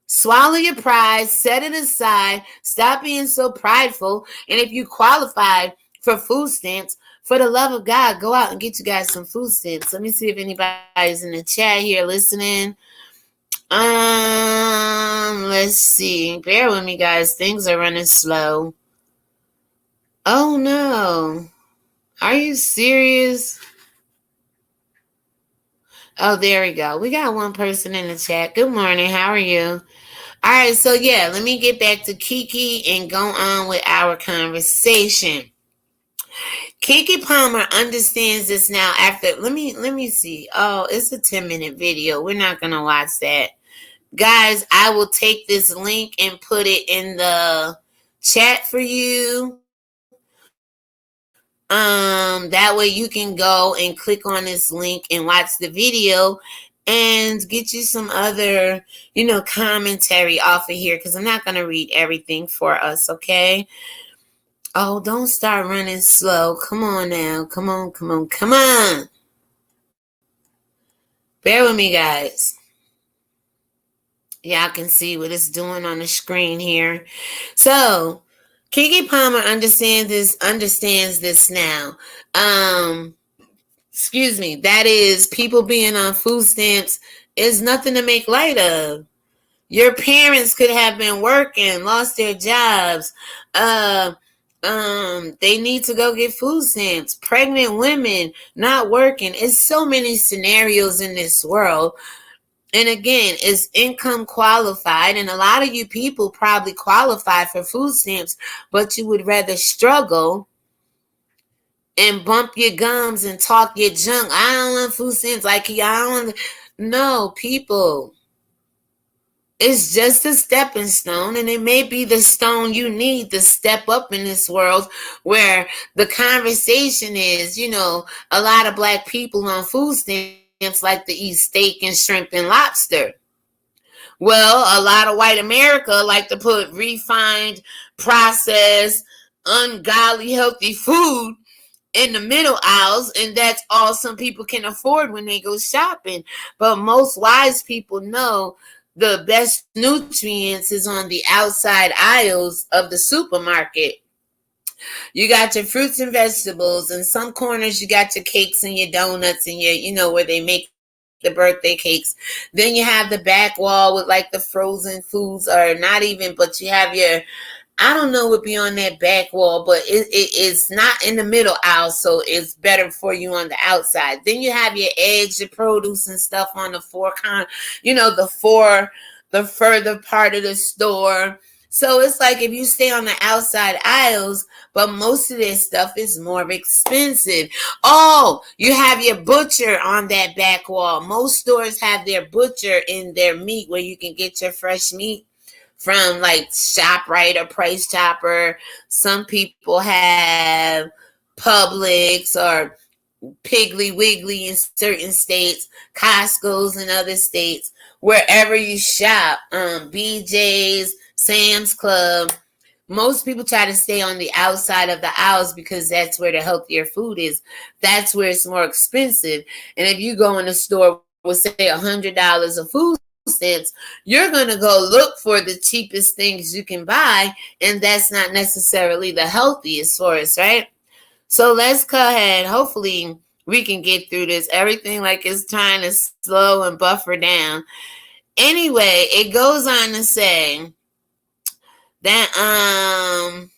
Swallow your pride, set it aside, stop being so prideful, and if you qualified for food stamps, for the love of God, go out and get you guys some food stamps. Let me see if anybody's in the chat here listening. Let's see. Bear with me, guys. Things are running slow. Oh, no. Are you serious? Oh, there we go. We got one person in the chat. Good morning. How are you? All right. So, yeah, let me get back to Keke and go on with our conversation. Keke Palmer understands this now after, let me see. Oh, it's a 10-minute video. We're not going to watch that. Guys, I will take this link and put it in the chat for you. That way you can go and click on this link and watch the video and get you some other, commentary off of here because I'm not going to read everything for us, okay? Oh, don't start running slow. Come on now. Come on. Bear with me, guys. Y'all can see what it's doing on the screen here. So, Keke Palmer understands this now. Excuse me. That is, people being on food stamps is nothing to make light of. Your parents could have been working, lost their jobs. They need to go get food stamps. Pregnant women not working. It's so many scenarios in this world. And again, it's income qualified, and a lot of you people probably qualify for food stamps, but you would rather struggle and bump your gums and talk your junk. I don't want food stamps. No, people. It's just a stepping stone, and it may be the stone you need to step up in this world where the conversation is, a lot of black people on food stamps. like to eat steak and shrimp and lobster. Well, a lot of white America like to put refined, processed, ungodly, healthy food in the middle aisles, and that's all some people can afford when they go shopping. But most wise people know the best nutrients is on the outside aisles of the supermarket. You got your fruits and vegetables. In some corners, you got your cakes and your donuts and your, where they make the birthday cakes. Then you have the back wall with like the frozen foods, or not even, but you have your, I don't know what be on that back wall, but it's not in the middle aisle, so it's better for you on the outside. Then you have your eggs, your produce and stuff on the the further part of the store. So it's like if you stay on the outside aisles, but most of this stuff is more expensive. Oh, you have your butcher on that back wall. Most stores have their butcher in their meat where you can get your fresh meat from like ShopRite or Price Chopper. Some people have Publix or Piggly Wiggly in certain states, Costco's in other states. Wherever you shop, BJ's, Sam's Club, most people try to stay on the outside of the aisles because that's where the healthier food is. That's where it's more expensive. And if you go in a store with, say, $100 of food stamps, you're going to go look for the cheapest things you can buy, and that's not necessarily the healthiest for us, right? So let's go ahead. Hopefully, we can get through this. Everything like it's trying to slow and buffer down. Anyway, it goes on to say that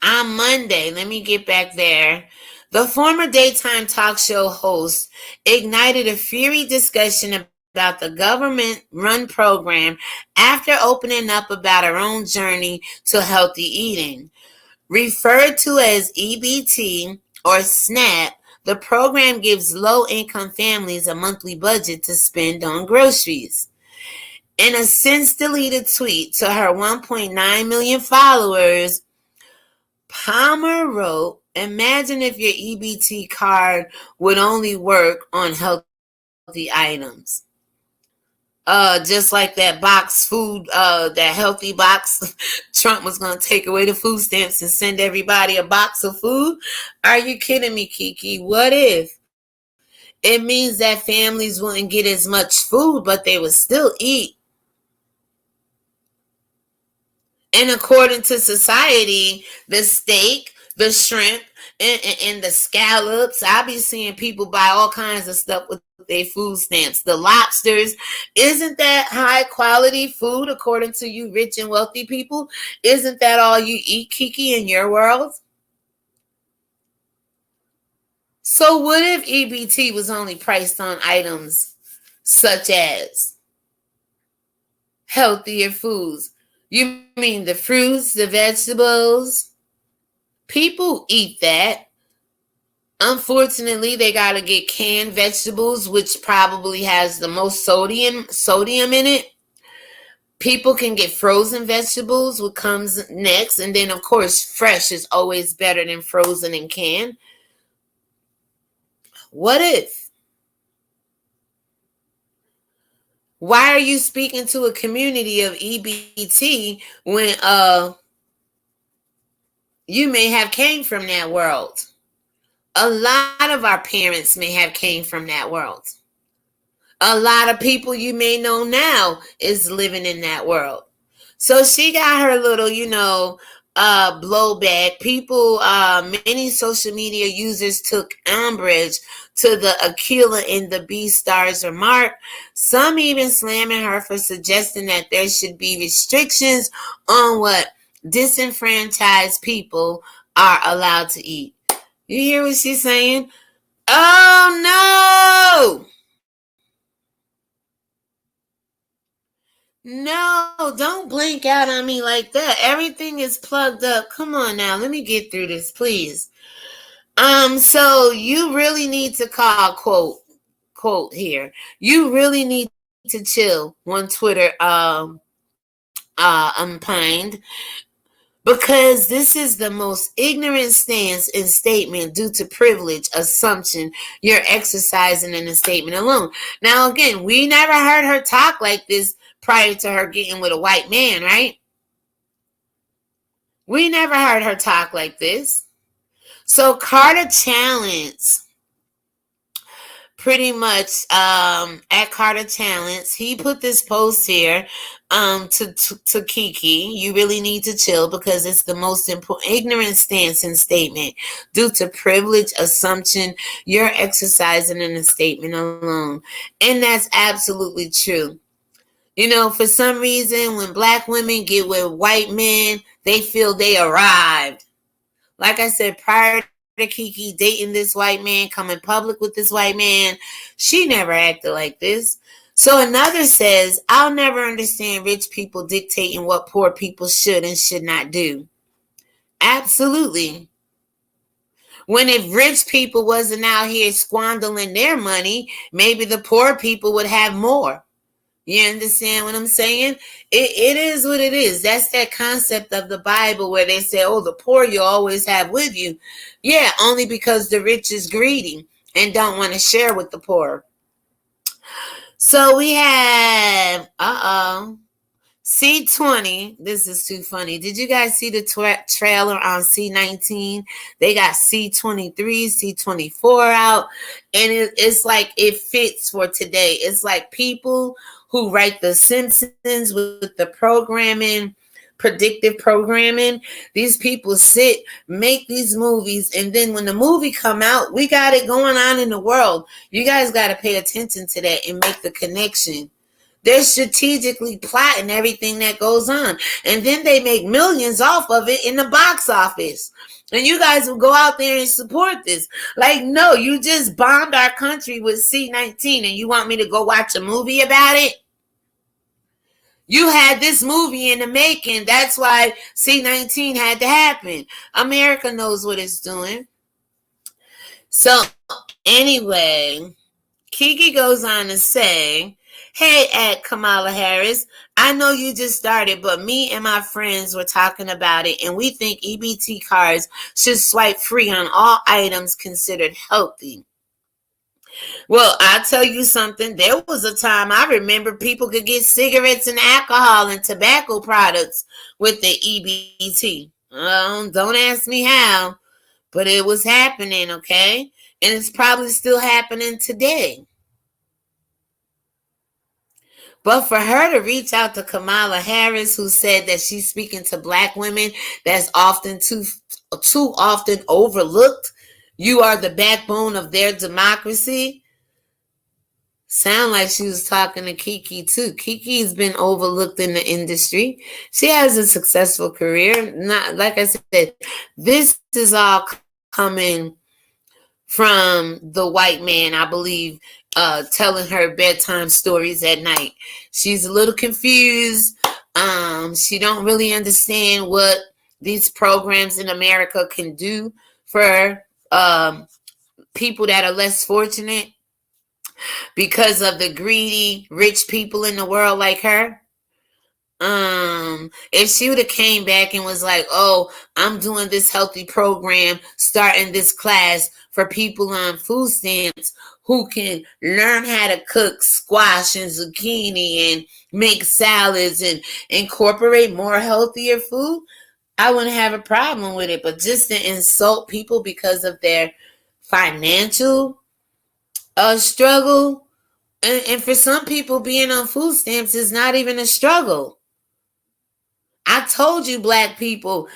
on Monday, let me get back there. The former daytime talk show host ignited a fiery discussion about the government-run program after opening up about her own journey to healthy eating. Referred to as EBT or SNAP, the program gives low-income families a monthly budget to spend on groceries. In a since-deleted tweet to her 1.9 million followers, Palmer wrote, "Imagine if your EBT card would only work on healthy items. Just like that box food, that healthy box, Trump was going to take away the food stamps and send everybody a box of food. Are you kidding me, Keke? What if? It means that families wouldn't get as much food, but they would still eat. And according to society, the steak, the shrimp, and the scallops, I be seeing people buy all kinds of stuff with their food stamps. The lobsters, isn't that high quality food according to you rich and wealthy people? Isn't that all you eat, Keke, in your world? So what if EBT was only priced on items such as healthier foods? You mean the fruits, the vegetables? People eat that. Unfortunately, they got to get canned vegetables, which probably has the most sodium in it. People can get frozen vegetables, what comes next. And then, of course, fresh is always better than frozen and canned. What if? Why are you speaking to a community of EBT when you may have came from that world? A lot of our parents may have came from that world. A lot of people you may know now is living in that world. So she got her little, blowback. People, many social media users took umbrage to the Aquila and the B-Stars remark. Some even slamming her for suggesting that there should be restrictions on what disenfranchised people are allowed to eat. You hear what she's saying? Oh no! No, don't blink out on me like that. Everything is plugged up. Come on now, let me get through this, please. So you really need to call quote here. You really need to chill when Twitter unpined. Because this is the most ignorant stance and statement due to privilege assumption you're exercising in the statement alone. Now, again, we never heard her talk like this prior to her getting with a white man, right? We never heard her talk like this. So Carter Challenge, pretty much at Carter Talents, he put this post here to Keke. You really need to chill because it's the most important ignorant stance and statement due to privilege assumption you're exercising in a statement alone. And that's absolutely true. You know, for some reason, when black women get with white men, they feel they arrived. Like I said, prior to Keke dating this white man, coming public with this white man, she never acted like this. So another says, I'll never understand rich people dictating what poor people should and should not do. Absolutely. When if rich people wasn't out here squandering their money, maybe the poor people would have more. You understand what I'm saying? It is what it is. That's that concept of the Bible where they say, oh, the poor you always have with you. Yeah, only because the rich is greedy and don't want to share with the poor. So we have, C20. This is too funny. Did you guys see the trailer on C19? They got C23, C24 out. And it's like it fits for today. It's like people who write The Simpsons with the programming, predictive programming. These people sit, make these movies, and then when the movie come out, we got it going on in the world. You guys got to pay attention to that and make the connection. They're strategically plotting everything that goes on. And then they make millions off of it in the box office. And you guys will go out there and support this. Like, no, you just bombed our country with C19 and you want me to go watch a movie about it? You had this movie in the making. That's why C19 had to happen. America knows what it's doing. So, anyway, Keke goes on to say, hey, at Kamala Harris, I know you just started, but me and my friends were talking about it, and we think EBT cards should swipe free on all items considered healthy. Well, I'll tell you something. There was a time I remember people could get cigarettes and alcohol and tobacco products with the EBT. Don't ask me how, but it was happening, okay? And it's probably still happening today. But for her to reach out to Kamala Harris, who said that she's speaking to black women, that's often too often overlooked. You are the backbone of their democracy. Sound like she was talking to Keke too. Keke's been overlooked in the industry. She has a successful career. Not like I said, this is all coming from the white man, I believe, telling her bedtime stories at night. She's a little confused. She don't really understand what these programs in America can do for people that are less fortunate because of the greedy rich people in the world like her. If she would have came back and was like, oh, I'm doing this healthy program, starting this class for people on food stamps who can learn how to cook squash and zucchini and make salads and incorporate more healthier food, I wouldn't have a problem with it. But just to insult people because of their financial struggle, and for some people being on food stamps is not even a struggle. I told you, black people,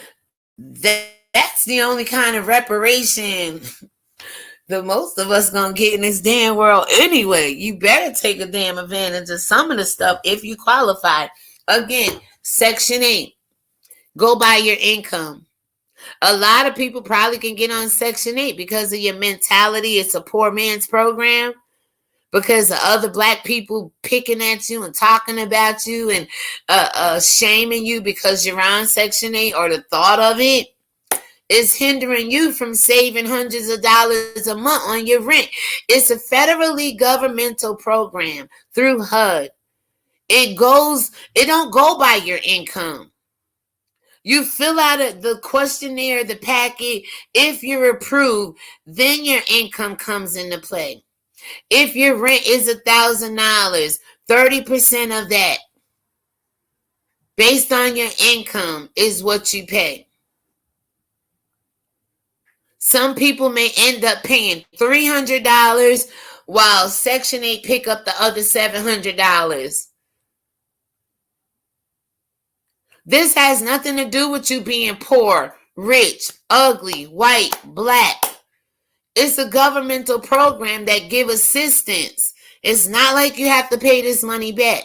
that's the only kind of reparation the most of us gonna get in this damn world anyway. You better take a damn advantage of some of the stuff if you qualify. Again, Section 8. Go by your income. A lot of people probably can get on Section 8 because of your mentality. It's a poor man's program. Because of other black people picking at you and talking about you and shaming you because you're on Section 8, or the thought of it is hindering you from saving hundreds of dollars a month on your rent. It's a federally governmental program through HUD. It don't go by your income. You fill out the questionnaire, the packet. If you're approved, then your income comes into play. If your rent is $1,000, 30% of that, based on your income, is what you pay. Some people may end up paying $300 while Section 8 pick up the other $700. This has nothing to do with you being poor, rich, ugly, white, black. It's a governmental program that give assistance. It's not like you have to pay this money back.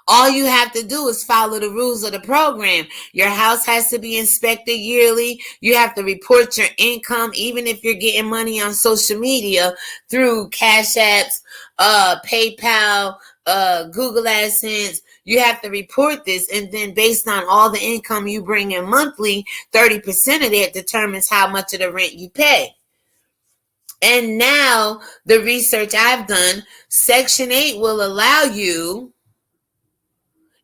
All you have to do is follow the rules of the program. Your house has to be inspected yearly. You have to report your income, even if you're getting money on social media through Cash Apps, PayPal, Google AdSense. You have to report this, and then based on all the income you bring in monthly, 30% of that determines how much of the rent you pay. And now, the research I've done, Section 8 will allow you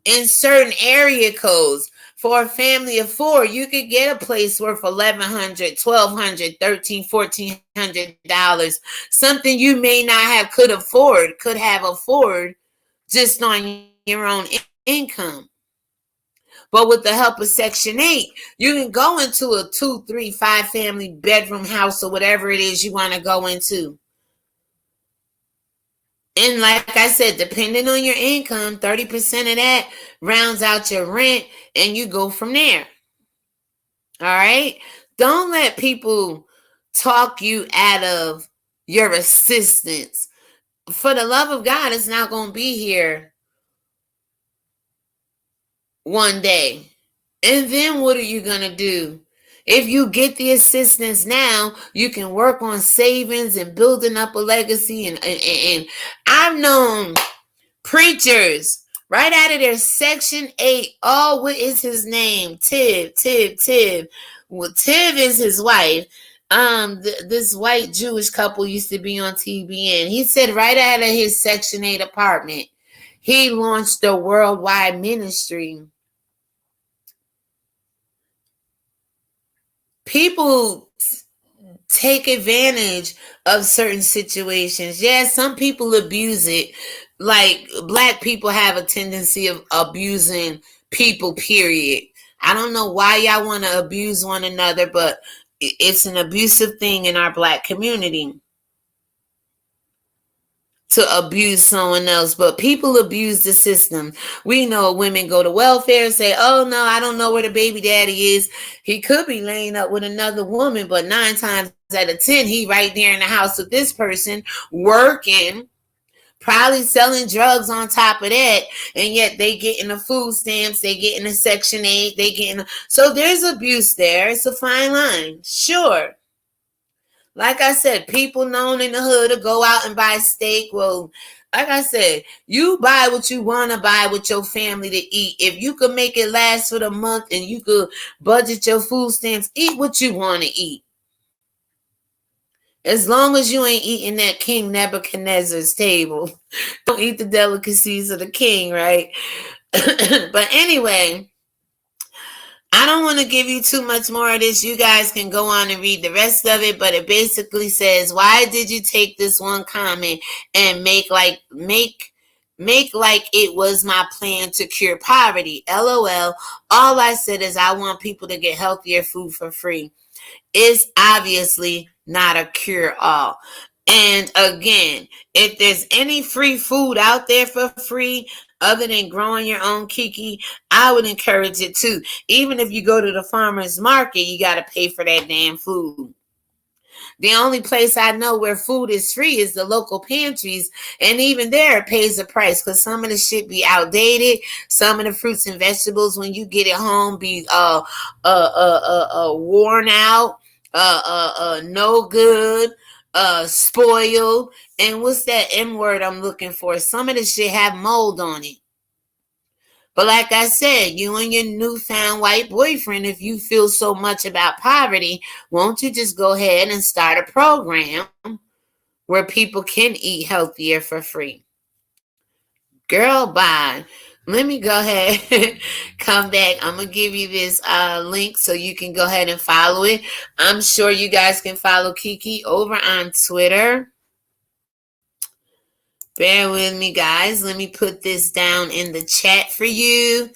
in certain area codes. For a family of 4, you could get a place worth $1,100, $1,200, $1,300, $1,400. Something you may not have could have afford just on your own income. But with the help of Section 8, you can go into a 2, 3, 5 family bedroom house or whatever it is you want to go into. And like I said, depending on your income, 30% of that rounds out your rent, and you go from there. All right? Don't let people talk you out of your assistance. For the love of God, it's not going to be here one day. And then what are you going to do? If you get the assistance now, you can work on savings and building up a legacy. And I've known preachers right out of their Section 8. Oh, what is his name? Tiv. Well, Tiv is his wife. This white Jewish couple used to be on TBN. He said right out of his Section 8 apartment, he launched a worldwide ministry. People take advantage of certain situations. Yeah, some people abuse it. Like black people have a tendency of abusing people, period. I don't know why y'all want to abuse one another, but it's an abusive thing in our black community to abuse someone else. But people abuse the system. We know women go to welfare and say, oh no, I don't know where the baby daddy is. He could be laying up with another woman, but 9 times out of 10, he right there in the house with this person working, probably selling drugs on top of that, and yet they getting the food stamps, they getting the Section 8, they getting so there's abuse there. It's a fine line, sure. Like I said, people known in the hood to go out and buy steak. Well, like I said, you buy what you want to buy with your family to eat. If you could make it last for the month and you could budget your food stamps, eat what you want to eat. As long as you ain't eating that King Nebuchadnezzar's table. Don't eat the delicacies of the king, right? But anyway, I don't want to give you too much more of this. You guys can go on and read the rest of it, but it basically says, why did you take this one comment and make like it was my plan to cure poverty? LOL. All I said is I want people to get healthier food for free. It's obviously not a cure-all. And again, if there's any free food out there for free other than growing your own Keke, I would encourage it too. Even if you go to the farmer's market, you got to pay for that damn food. The only place I know where food is free is the local pantries, and even there it pays a price because some of the shit be outdated. Some of the fruits and vegetables when you get it home be worn out, no good, spoiled, and what's that M word I'm looking for? Some of the shit have mold on it. But like I said, you and your newfound white boyfriend, if you feel so much about poverty, won't you just go ahead and start a program where people can eat healthier for free? Girl, bye. Let me go ahead come back. I'm gonna give you this link so you can go ahead and follow it. I'm sure you guys can follow Keke over on Twitter. Bear with me, guys. Let me put this down in the chat for you.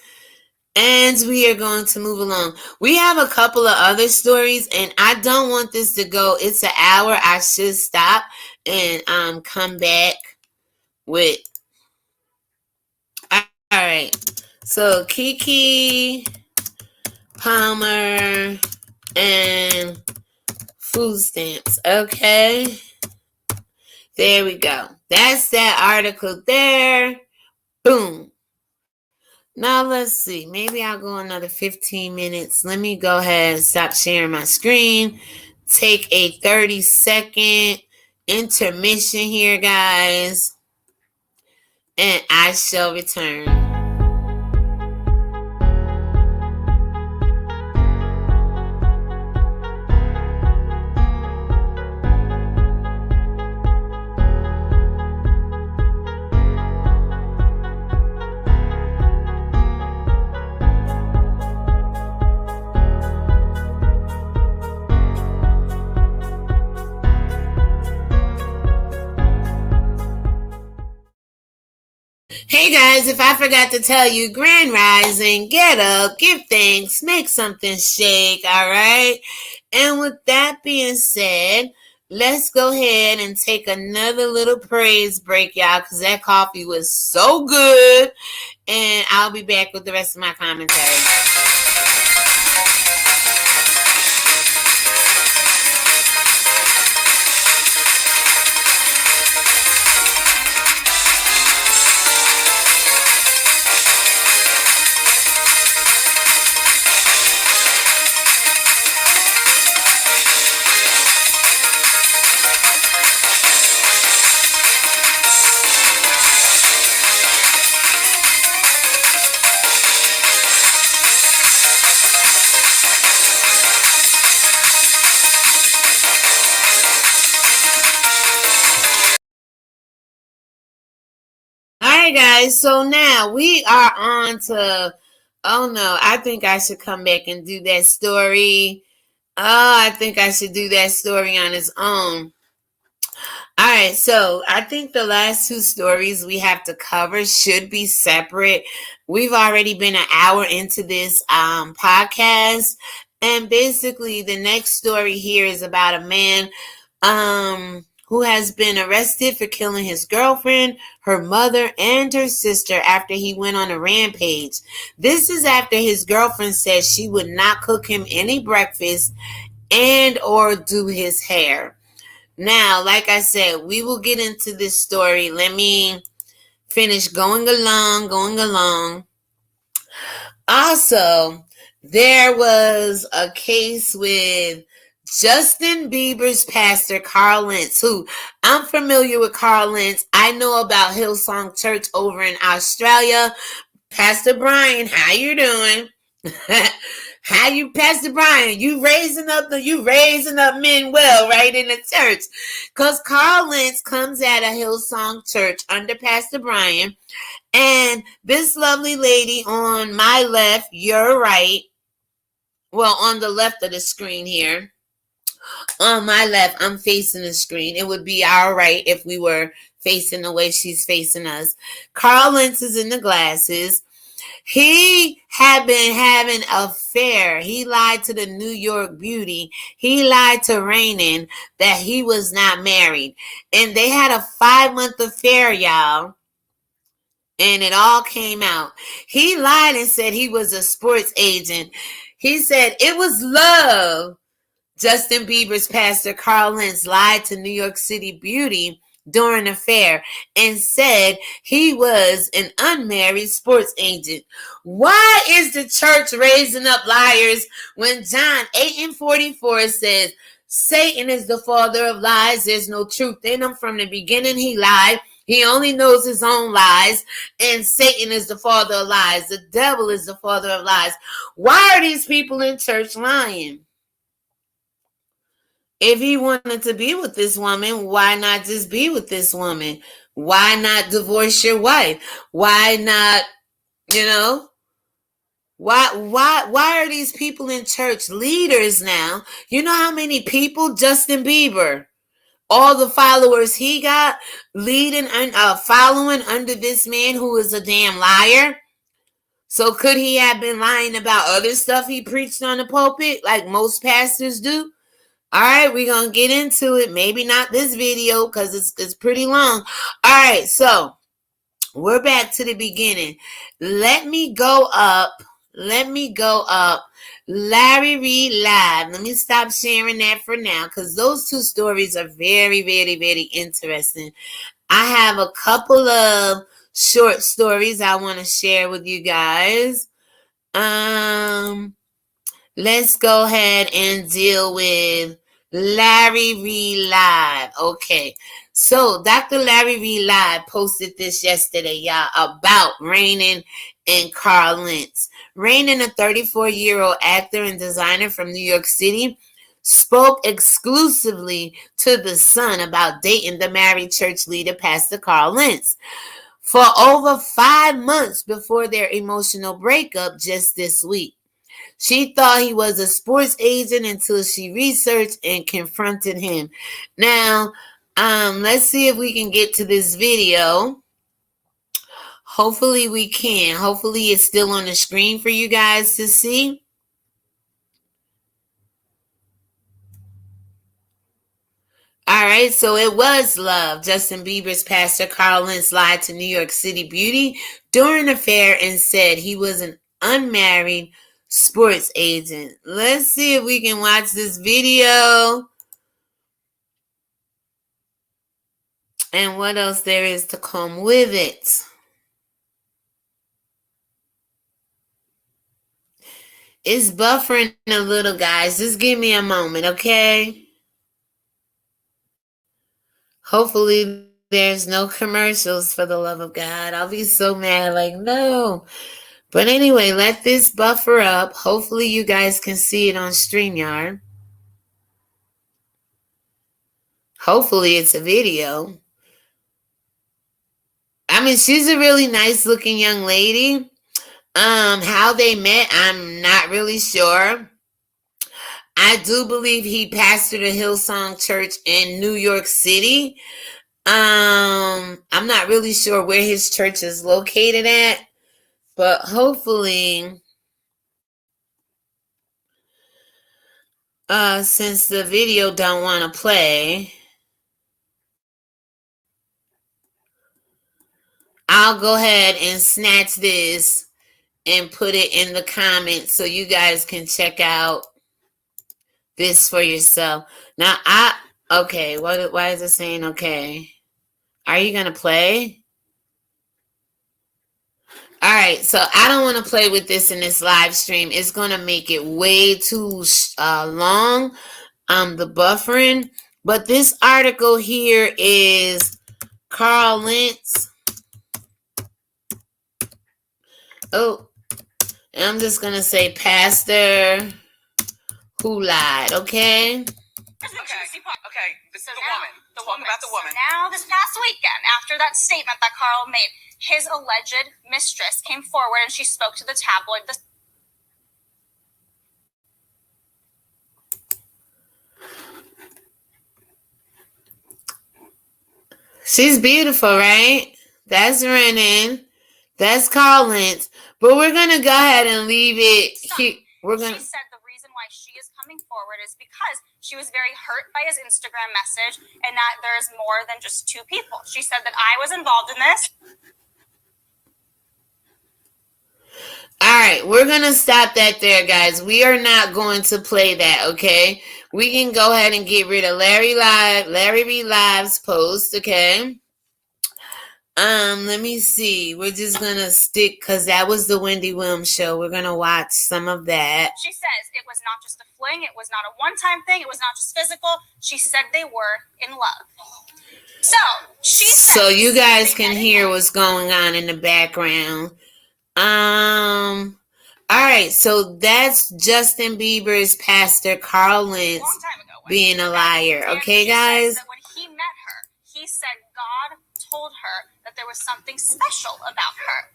And we are going to move along. We have a couple of other stories, and I don't want this to go. It's an hour. I should stop and come back with. All right. So Keke Palmer and food stamps. Okay. There we go. That's that article there. Boom. Now let's see. Maybe I'll go another 15 minutes. Let me go ahead and stop sharing my screen. Take a 30-second intermission here, guys. And I shall return. Hey guys, if I forgot to tell you, Grand Rising, get up, give thanks, make something shake, alright? And with that being said, let's go ahead and take another little praise break, y'all, because that coffee was so good. And I'll be back with the rest of my commentary. Alright guys, so now we are on to, oh no, I think I should come back and do that story. Oh, I think I should do that story on its own. Alright, so I think the last two stories we have to cover should be separate. We've already been an hour into this podcast. And basically the next story here is about a man who has been arrested for killing his girlfriend, her mother, and her sister after he went on a rampage. This is after his girlfriend said she would not cook him any breakfast and or do his hair. Now, like I said, we will get into this story. Let me finish going along. Also, there was a case with Justin Bieber's pastor, Carl Lentz, who I'm familiar with Carl Lentz. I know about Hillsong Church over in Australia. Pastor Brian, how you doing? How you, Pastor Brian? You raising up men well, right, in the church. Because Carl Lentz comes out of Hillsong Church under Pastor Brian. And this lovely lady on my left, your right, well, on the left of the screen here, on my left, I'm facing the screen. It would be our right if we were facing the way she's facing us. Carl Lentz is in the glasses. He had been having an affair. He lied to the New York beauty. He lied to Rainin that he was not married. And they had a 5-month affair, y'all. And it all came out. He lied and said he was a sports agent. He said it was love. Justin Bieber's pastor, Carl Lentz, lied to New York City beauty during an affair and said he was an unmarried sports agent. Why is the church raising up liars when John 8:44 says Satan is the father of lies? There's no truth in him. From the beginning he lied. He only knows his own lies, and Satan is the father of lies. The devil is the father of lies. Why are these people in church lying? If he wanted to be with this woman, why not just be with this woman? Why not divorce your wife? Why not You know? Why are these people in church leaders now? You know how many people Justin Bieber, all the followers he got, leading and following under this man who is a damn liar? So could he have been lying about other stuff he preached on the pulpit like most pastors do? All right, we're going to get into it. Maybe not this video because it's pretty long. All right, so we're back to the beginning. Let me go up. Larry Reed Live. Let me stop sharing that for now because those two stories are very, very, very interesting. I have a couple of short stories I want to share with you guys. Let's go ahead and deal with Larry Reed Live. Okay. So Dr. Larry Reed Live posted this yesterday, y'all, about Rainin and Carl Lentz. Rainin, a 34-year-old actor and designer from New York City, spoke exclusively to The Sun about dating the married church leader, Pastor Carl Lentz, for over 5 months before their emotional breakup just this week. She thought he was a sports agent until she researched and confronted him. Now, let's see if we can get to this video. Hopefully we can. Hopefully it's still on the screen for you guys to see. All right, so it was love. Justin Bieber's pastor Carl Lentz lied to New York City Beauty during an affair and said he was an unmarried sports agent. Let's see if we can watch this video and what else there is to come with it. It's buffering a little, guys. Just give me a moment, okay? Hopefully there's no commercials, for the love of God. I'll be so mad, like, no. But anyway, let this buffer up. Hopefully you guys can see it on StreamYard. Hopefully it's a video. I mean, she's a really nice looking young lady. How they met, I'm not really sure. I do believe he pastored a Hillsong church in New York City. I'm not really sure where his church is located at, but hopefully, since the video don't want to play, I'll go ahead and snatch this and put it in the comments so you guys can check out this for yourself. Now, okay, why is it saying okay? Are you going to play? All right, so I don't want to play with this in this live stream. It's going to make it way too long, the buffering. But this article here is Carl Lentz. Oh, and I'm just going to say pastor who lied, okay? Okay, this is the woman about the woman. So now, this past weekend, after that statement that Carl made, his alleged mistress came forward and she spoke to the tabloid. She's beautiful, right? That's Renan. That's Carl Lentz. But we're going to go ahead and leave it here. She said the reason why she is coming forward is because she was very hurt by his Instagram message and that there's more than just two people. She said that I was involved in this. All right, we're going to stop that there, guys. We are not going to play that, okay? We can go ahead and get rid of Larry Reed Live's post, okay? Let me see. We're just going to stick, because that was the Wendy Williams show. We're going to watch some of that. She says it was not just a fling. It was not a one-time thing. It was not just physical. She said they were in love. So you guys can hear what's going on in the background. All right, so that's Justin Bieber's pastor Carl Lentz being a liar. Okay, guys? When he met her, he said God told her that there was something special about her.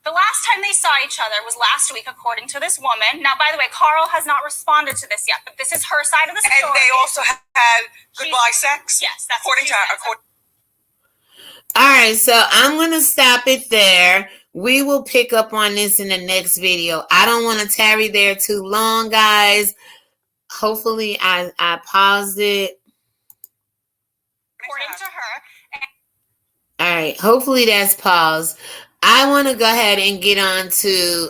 The last time they saw each other was last week, according to this woman. Now, by the way, Carl has not responded to this yet, but this is her side of the story. And they also had goodbye sex? Yes, that's according what she to said. All right, so I'm going to stop it there. We will pick up on this in the next video. I don't want to tarry there too long, guys. Hopefully, I paused it. According to her. All right, hopefully that's paused. I want to go ahead and get on to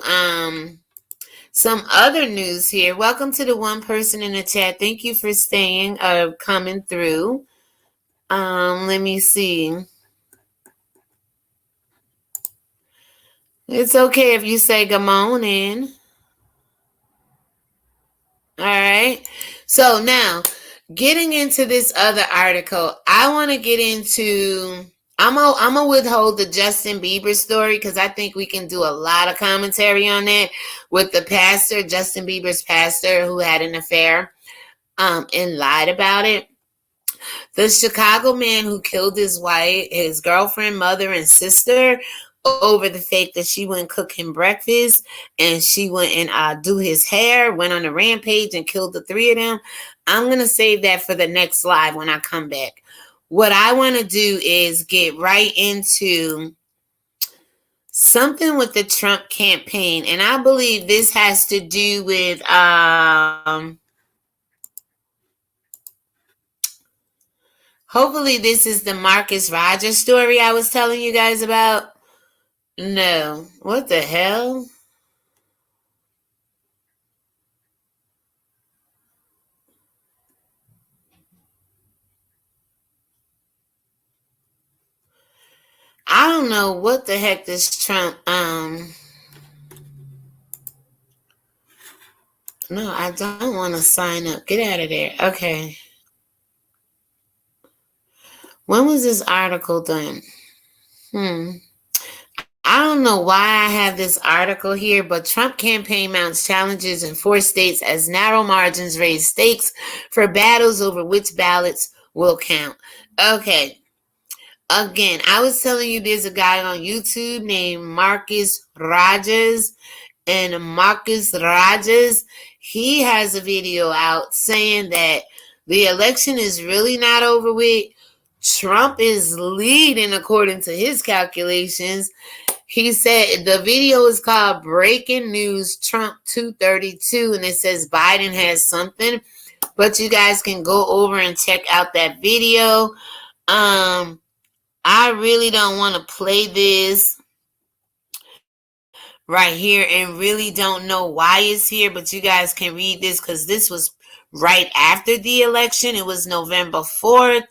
some other news here. Welcome to the one person in the chat. Thank you for staying, coming through. Let me see. It's okay if you say good morning. All right. So now, getting into this other article, I want to get into. I'm gonna withhold the Justin Bieber story because I think we can do a lot of commentary on that with the pastor, Justin Bieber's pastor, who had an affair, and lied about it. The Chicago man who killed his wife, his girlfriend, mother, and sister over the fact that she wouldn't cook him breakfast and she went and do his hair, went on a rampage and killed the three of them. I'm going to save that for the next live when I come back. What I want to do is get right into something with the Trump campaign. And I believe this has to do with hopefully this is the Marcus Rogers story I was telling you guys about. No. What the hell? I don't know what the heck this Trump, no, I don't want to sign up. Get out of there. Okay. When was this article done? I don't know why I have this article here, but Trump campaign mounts challenges in 4 states as narrow margins raise stakes for battles over which ballots will count. Okay. Again, I was telling you there's a guy on YouTube named Marcus Rogers. And Marcus Rogers, he has a video out saying that the election is really not over with. Trump is leading according to his calculations. He said the video is called Breaking News Trump 232, and it says Biden has something. But you guys can go over and check out that video. I really don't want to play this right here and really don't know why it's here, but you guys can read this because this was right after the election. It was November 4th.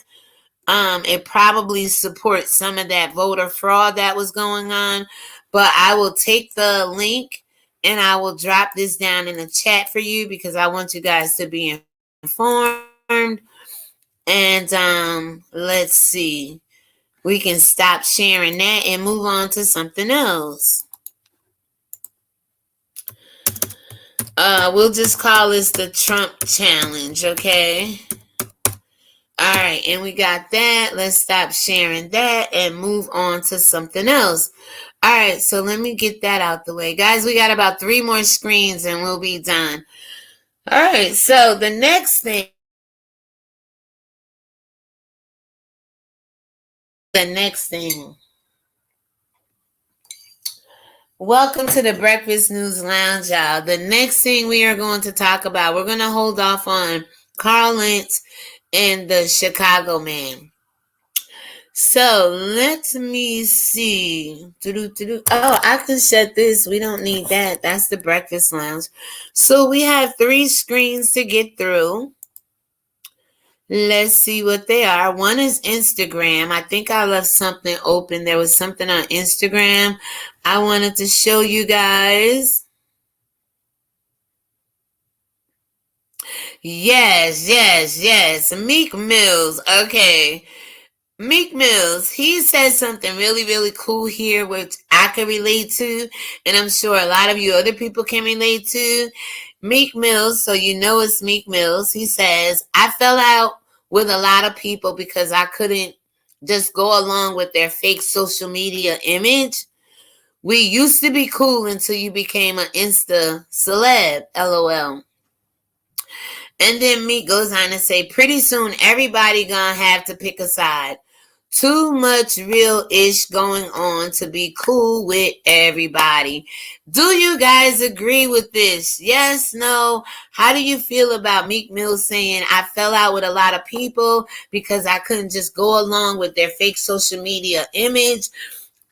It probably supports some of that voter fraud that was going on, but I will take the link and I will drop this down in the chat for you because I want you guys to be informed. And let's see. We can stop sharing that and move on to something else. We'll just call this the Trump challenge, okay? All right, and we got that. Let's stop sharing that and move on to something else. All right, so let me get that out the way. Guys, we got about 3 more screens and we'll be done. All right, so the next thing. Welcome to the Breakfast News Lounge, y'all. The next thing we are going to talk about, we're going to hold off on Carl Lentz and the Chicago man. So let me see. Oh, I can shut this. We don't need that. That's the Breakfast Lounge. So we have 3 screens to get through. Let's see what they are. One is Instagram. I think I left something open. There was something on Instagram I wanted to show you guys. Yes. Meek Mills. Okay. Meek Mills, he says something really, really cool here, which I can relate to, and I'm sure a lot of you other people can relate to. Meek Mills, so you know it's Meek Mills. He says, I fell out with a lot of people because I couldn't just go along with their fake social media image. We used to be cool until you became an Insta celeb, LOL. And then Meek goes on to say, pretty soon everybody gonna have to pick a side. Too much real-ish going on to be cool with everybody. Do you guys agree with this? Yes, no? How do you feel about Meek Mill saying, I fell out with a lot of people because I couldn't just go along with their fake social media image?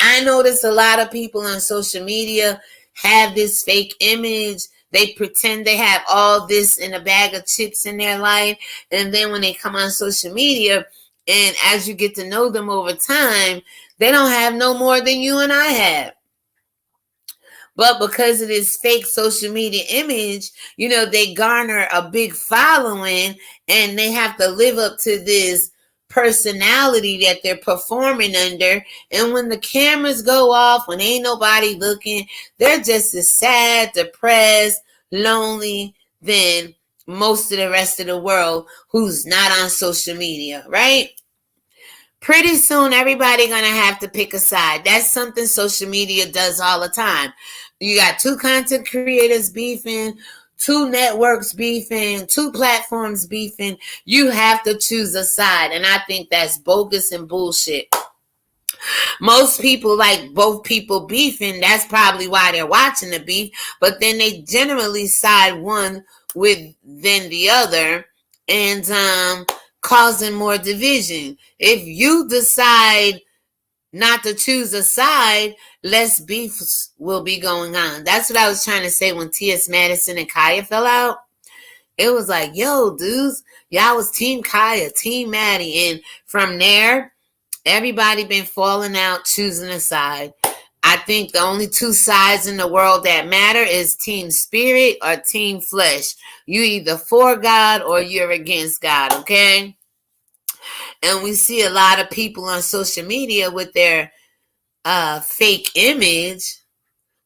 I notice a lot of people on social media have this fake image. They pretend they have all this in a bag of chips in their life. And then when they come on social media, and as you get to know them over time, they don't have no more than you and I have. But because of this fake social media image, they garner a big following and they have to live up to this personality that they're performing under. And when the cameras go off, when ain't nobody looking, they're just as sad, depressed, lonely than most of the rest of the world who's not on social media, right? Pretty soon, everybody gonna have to pick a side. That's something social media does all the time. You got two content creators beefing, two networks beefing, two platforms beefing. You have to choose a side, and I think that's bogus and bullshit. Most people like both people beefing. That's probably why they're watching the beef. But then they generally side one with than the other, and causing more division. If you decide not to choose a side, less beefs will be going on. That's what I was trying to say when T.S. Madison and Kaya fell out. It was like, yo, dudes, y'all was Team Kaya, Team Maddie. And from there, everybody been falling out, choosing a side. I think the only two sides in the world that matter is Team Spirit or Team Flesh. You either for God or you're against God, okay? And we see a lot of people on social media with their fake image.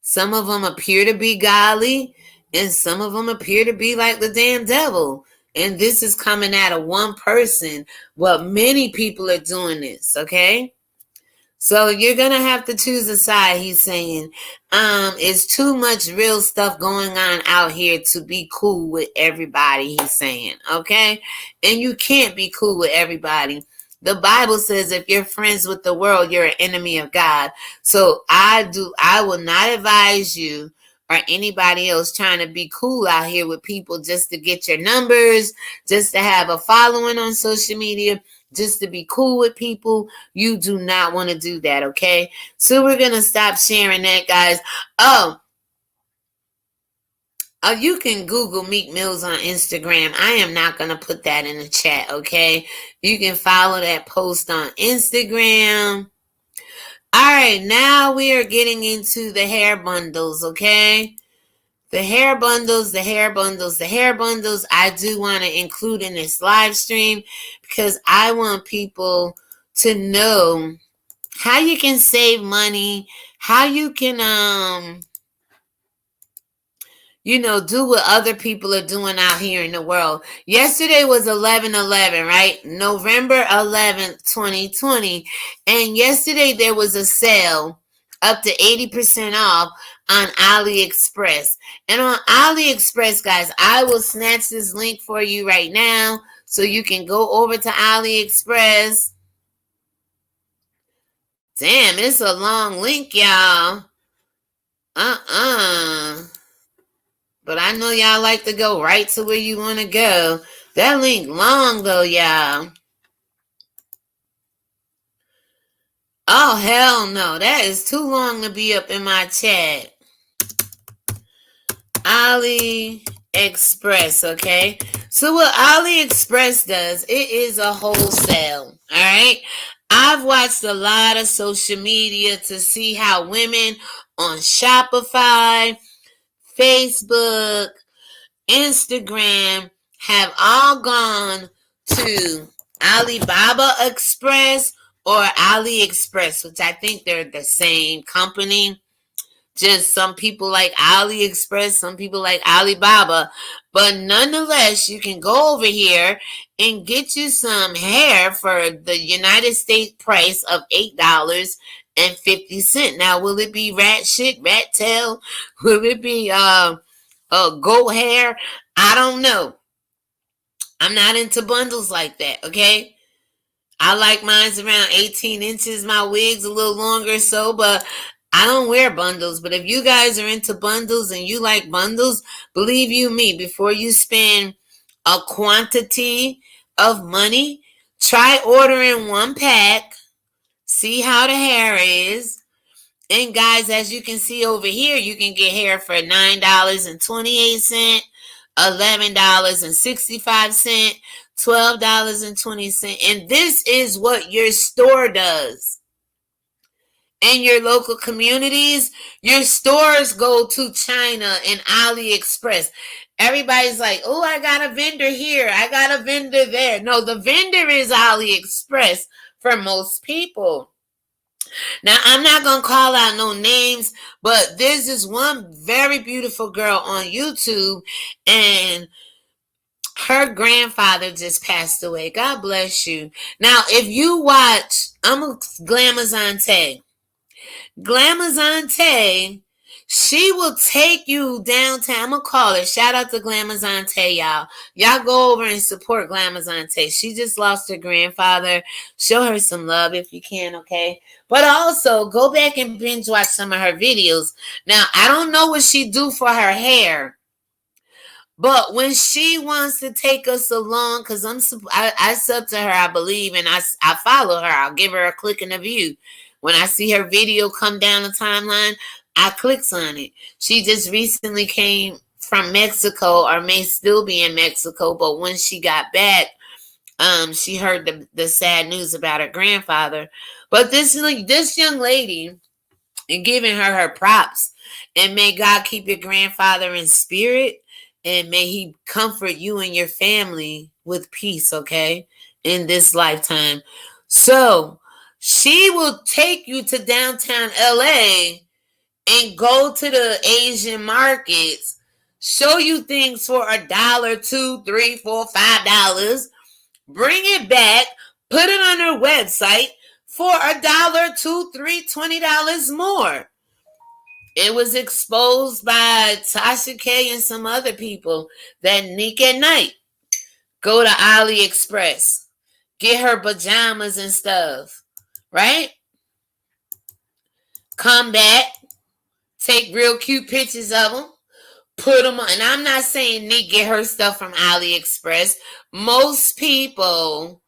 Some of them appear to be godly, and some of them appear to be like the damn devil. And this is coming out of one person, but many people are doing this, okay? So you're going to have to choose a side, he's saying. It's too much real stuff going on out here to be cool with everybody, he's saying, okay? And you can't be cool with everybody. The Bible says if you're friends with the world, you're an enemy of God. So I will not advise you or anybody else trying to be cool out here with people just to get your numbers, just to have a following on social media, just to be cool with people. You do not want to do that, okay? So we're going to stop sharing that, guys. Oh, you can Google Meek Mills on Instagram. I am not going to put that in the chat, okay? You can follow that post on Instagram. All right, now we are getting into the hair bundles, okay? The hair bundles, the hair bundles, the hair bundles, I do want to include in this live stream because I want people to know how you can save money, how you can, do what other people are doing out here in the world. Yesterday was 11/11, right? November 11th, 2020. And yesterday there was a sale up to 80% off on AliExpress. And on AliExpress, guys, I will snatch this link for you right now so you can go over to AliExpress. Damn, it's a long link, y'all. But I know y'all like to go right to where you want to go. That link long, though, y'all. Oh, hell no. That is too long to be up in my chat. AliExpress, okay? So what AliExpress does, it is a wholesale, all right? I've watched a lot of social media to see how women on Shopify, Facebook, Instagram have all gone to Alibaba Express or AliExpress, which I think they're the same company. Just some people like AliExpress, some people like Alibaba. But nonetheless, you can go over here and get you some hair for the United States price of $8. Now, will it be rat shit, rat tail? Will it be goat hair? I don't know. I'm not into bundles like that, okay? I like mine's around 18 inches. My wig's a little longer, but I don't wear bundles. But if you guys are into bundles and you like bundles, believe you me, before you spend a quantity of money, try ordering one pack, see how the hair is. And guys, as you can see over here, you can get hair for $9.28, $11.65, $12.20. And this is what your store does. In your local communities, your stores go to China and AliExpress. Everybody's like, oh, I got a vendor here. I got a vendor there. No, the vendor is AliExpress for most people. Now, I'm not going to call out no names, but there's this one very beautiful girl on YouTube, and her grandfather just passed away. God bless you. Now, if you watch, I'm a Glamazon Tay, she will take you downtown. I'm going to call her. Shout out to Glamazon Tay, y'all. Y'all go over and support Glamazon Tay. She just lost her grandfather. Show her some love if you can, okay? But also, go back and binge watch some of her videos. Now, I don't know what she do for her hair, but when she wants to take us along, because I sub to her, I believe, and I follow her. I'll give her a click and a view. When I see her video come down the timeline, I clicks on it. She just recently came from Mexico, or may still be in Mexico, but when she got back, she heard the sad news about her grandfather. But this young lady, and giving her props, and may God keep your grandfather in spirit, and may he comfort you and your family with peace, okay, in this lifetime. So she will take you to downtown LA and go to the Asian markets, show you things for $1, $2, $3, $4, $5, bring it back, put it on her website for $1, $2, $3, $20 more. It was exposed by Tasha K and some other people that Nick at night go to AliExpress, get her pajamas and stuff, right? Come back, take real cute pictures of them, put them on. And I'm not saying Nick get her stuff from AliExpress. Most people,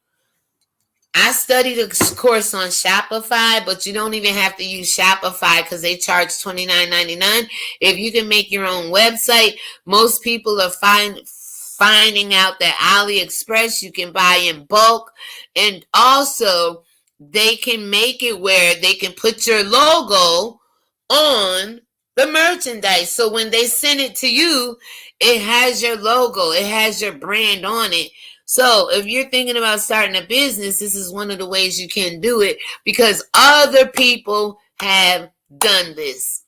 I studied a course on Shopify, but you don't even have to use Shopify because they charge $29.99. If you can make your own website, most people are finding out that AliExpress you can buy in bulk, and also they can make it where they can put your logo on the merchandise. So when they send it to you, it has your logo, it has your brand on it. So if you're thinking about starting a business, this is one of the ways you can do it, because other people have done this.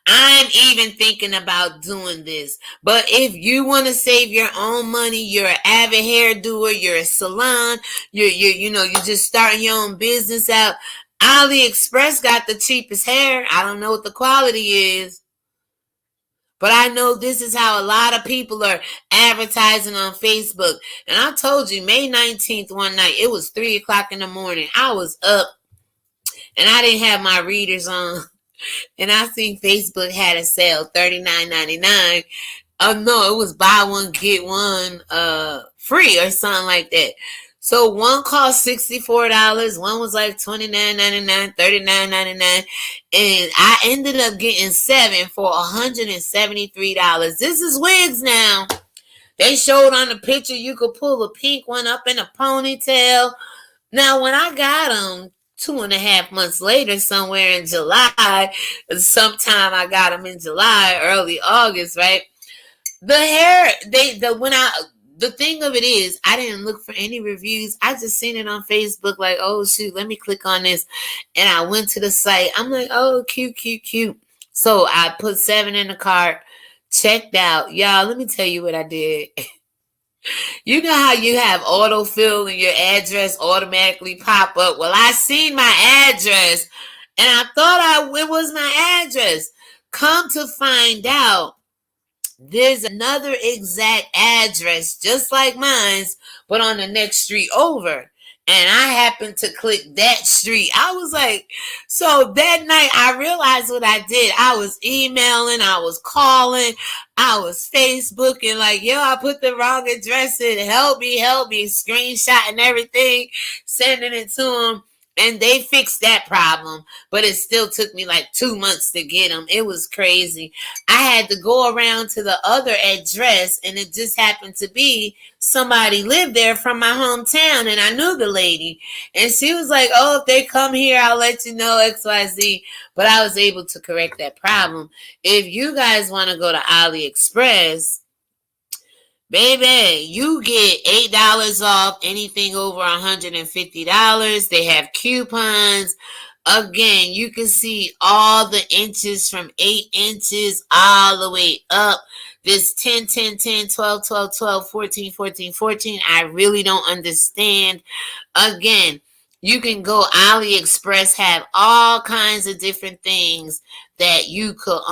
I'm even thinking about doing this. But if you want to save your own money, you're an avid hair doer, you're a salon, you're just starting your own business out, AliExpress got the cheapest hair. I don't know what the quality is, but I know this is how a lot of people are advertising on Facebook. And I told you, May 19th, one night, it was 3 o'clock in the morning. I was up and I didn't have my readers on. And I seen Facebook had a sale, $39.99. Oh no, it was buy one, get one free or something like that. So one cost $64, one was like $29.99, $39.99, and I ended up getting 7 for $173. This is wigs now. They showed on the picture you could pull a pink one up in a ponytail. Now when I got them 2.5 months later, somewhere in July, sometime I got them in July, early August, right? The hair, the thing of it is, I didn't look for any reviews. I just seen it on Facebook, like, oh shoot, let me click on this. And I went to the site. I'm like, oh, cute. So I put 7 in the cart, checked out. Y'all, let me tell you what I did. You know how you have autofill and your address automatically pop up? Well, I seen my address and I thought it was my address. Come to find out, there's another exact address just like mine's, but on the next street over. And I happened to click that street. I was like, so that night I realized what I did. I was emailing, I was calling, I was Facebooking, like, yo, I put the wrong address in. Help me, screenshotting everything, sending it to them. And they fixed that problem, but it still took me like 2 months to get them. It was crazy. I had to go around to the other address, and it just happened to be somebody lived there from my hometown, and I knew the lady. And she was like, oh, if they come here, I'll let you know XYZ. But I was able to correct that problem. If you guys want to go to AliExpress, baby, you get $8 off anything over $150. They have coupons. Again, you can see all the inches from 8 inches all the way up. This 10, 10, 10, 12, 12, 12, 14, 14, 14. I really don't understand. Again, you can go AliExpress, have all kinds of different things that you could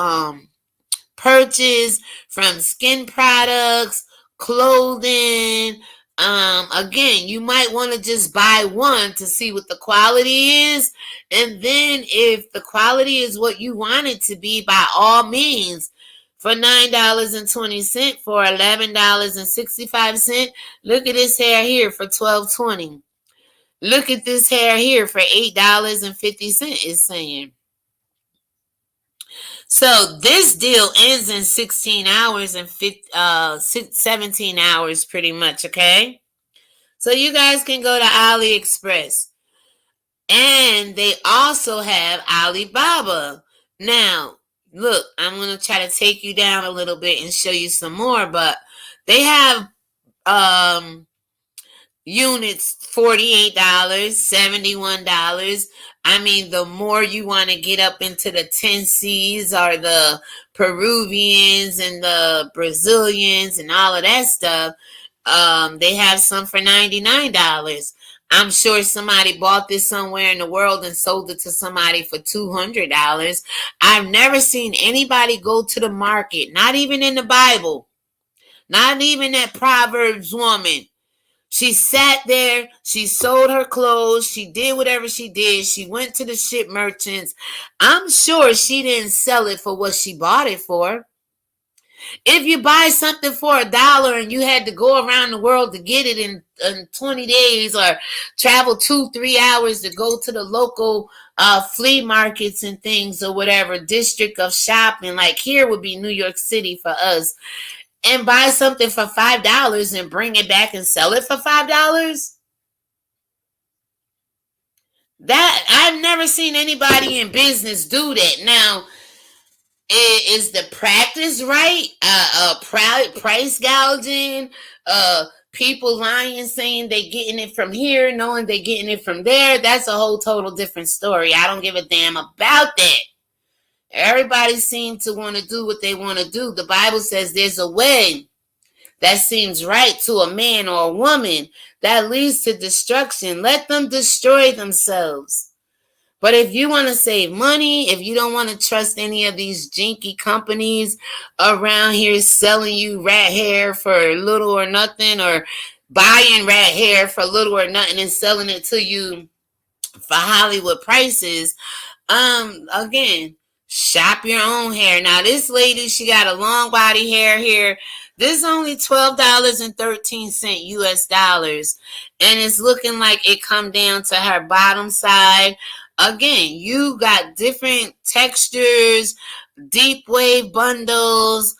purchase, from skin products, clothing. Again, you might want to just buy one to see what the quality is, and then if the quality is what you want it to be, by all means, for $9.20, for $11.65. Look at this hair here for $12.20. Look at this hair here for $8.50. It's saying. So this deal ends in 16 hours and 17 hours pretty much, okay? So you guys can go to AliExpress. And they also have Alibaba. Now, look, I'm going to try to take you down a little bit and show you some more, but they have units $48, $71. I mean, the more you want to get up into the 10Cs or the Peruvians and the Brazilians and all of that stuff, they have some for $99. I'm sure somebody bought this somewhere in the world and sold it to somebody for $200. I've never seen anybody go to the market, not even in the Bible, not even that Proverbs woman. She sat there, she sold her clothes, she did whatever she did, she went to the ship merchants. I'm sure she didn't sell it for what she bought it for. If you buy something for $1 and you had to go around the world to get it in 20 days, or travel 2-3 hours to go to the local flea markets and things, or whatever district of shopping, like here would be New York City for us, and buy something for $5 and bring it back and sell it for $5? That I've never seen anybody in business do that. Now, is the practice right? Price gouging, people lying, saying they getting it from here, knowing they getting it from there. That's a whole total different story. I don't give a damn about that. Everybody seems to want to do what they want to do. The Bible says there's a way that seems right to a man or a woman that leads to destruction. Let them destroy themselves. But if you want to save money, if you don't want to trust any of these jinky companies around here selling you rat hair for little or nothing, or buying rat hair for little or nothing and selling it to you for Hollywood prices, again, shop your own hair. Now, this lady, she got a long body hair here. This is only $12.13 US dollars. And it's looking like it come down to her bottom side. Again, you got different textures, deep wave bundles.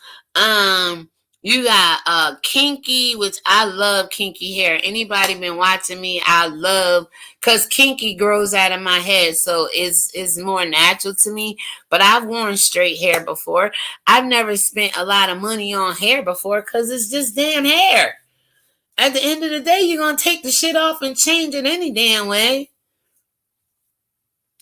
You got kinky, which I love kinky hair. Anybody been watching me? I love, because kinky grows out of my head, so it's more natural to me. But I've worn straight hair before. I've never spent a lot of money on hair before because it's just damn hair. At the end of the day, you're going to take the shit off and change it any damn way.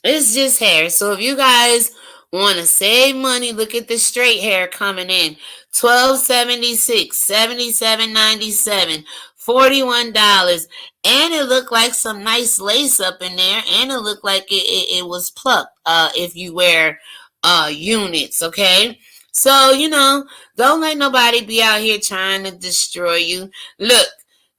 It's just hair. So if you guys want to save money, look at the straight hair coming in. $12.76, $77.97, $41, and it looked like some nice lace up in there, and it looked like it was plucked. If you wear units, okay. So don't let nobody be out here trying to destroy you. Look,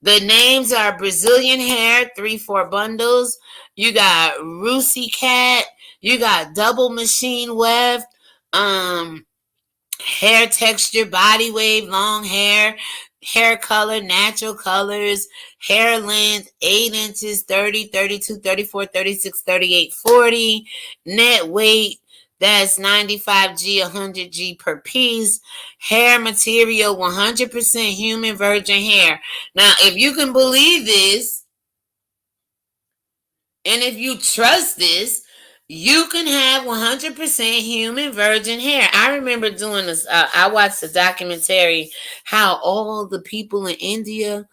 the names are Brazilian hair, 3-4 bundles. You got Russi Cat. You got double machine weft. Hair texture, body wave, long hair, hair color, natural colors, hair length, 8 inches, 30, 32, 34, 36, 38, 40. Net weight, that's 95G, 100G per piece. Hair material, 100% human virgin hair. Now, if you can believe this, and if you trust this, you can have 100% human virgin hair. I remember doing this. I watched a documentary how all the people in India,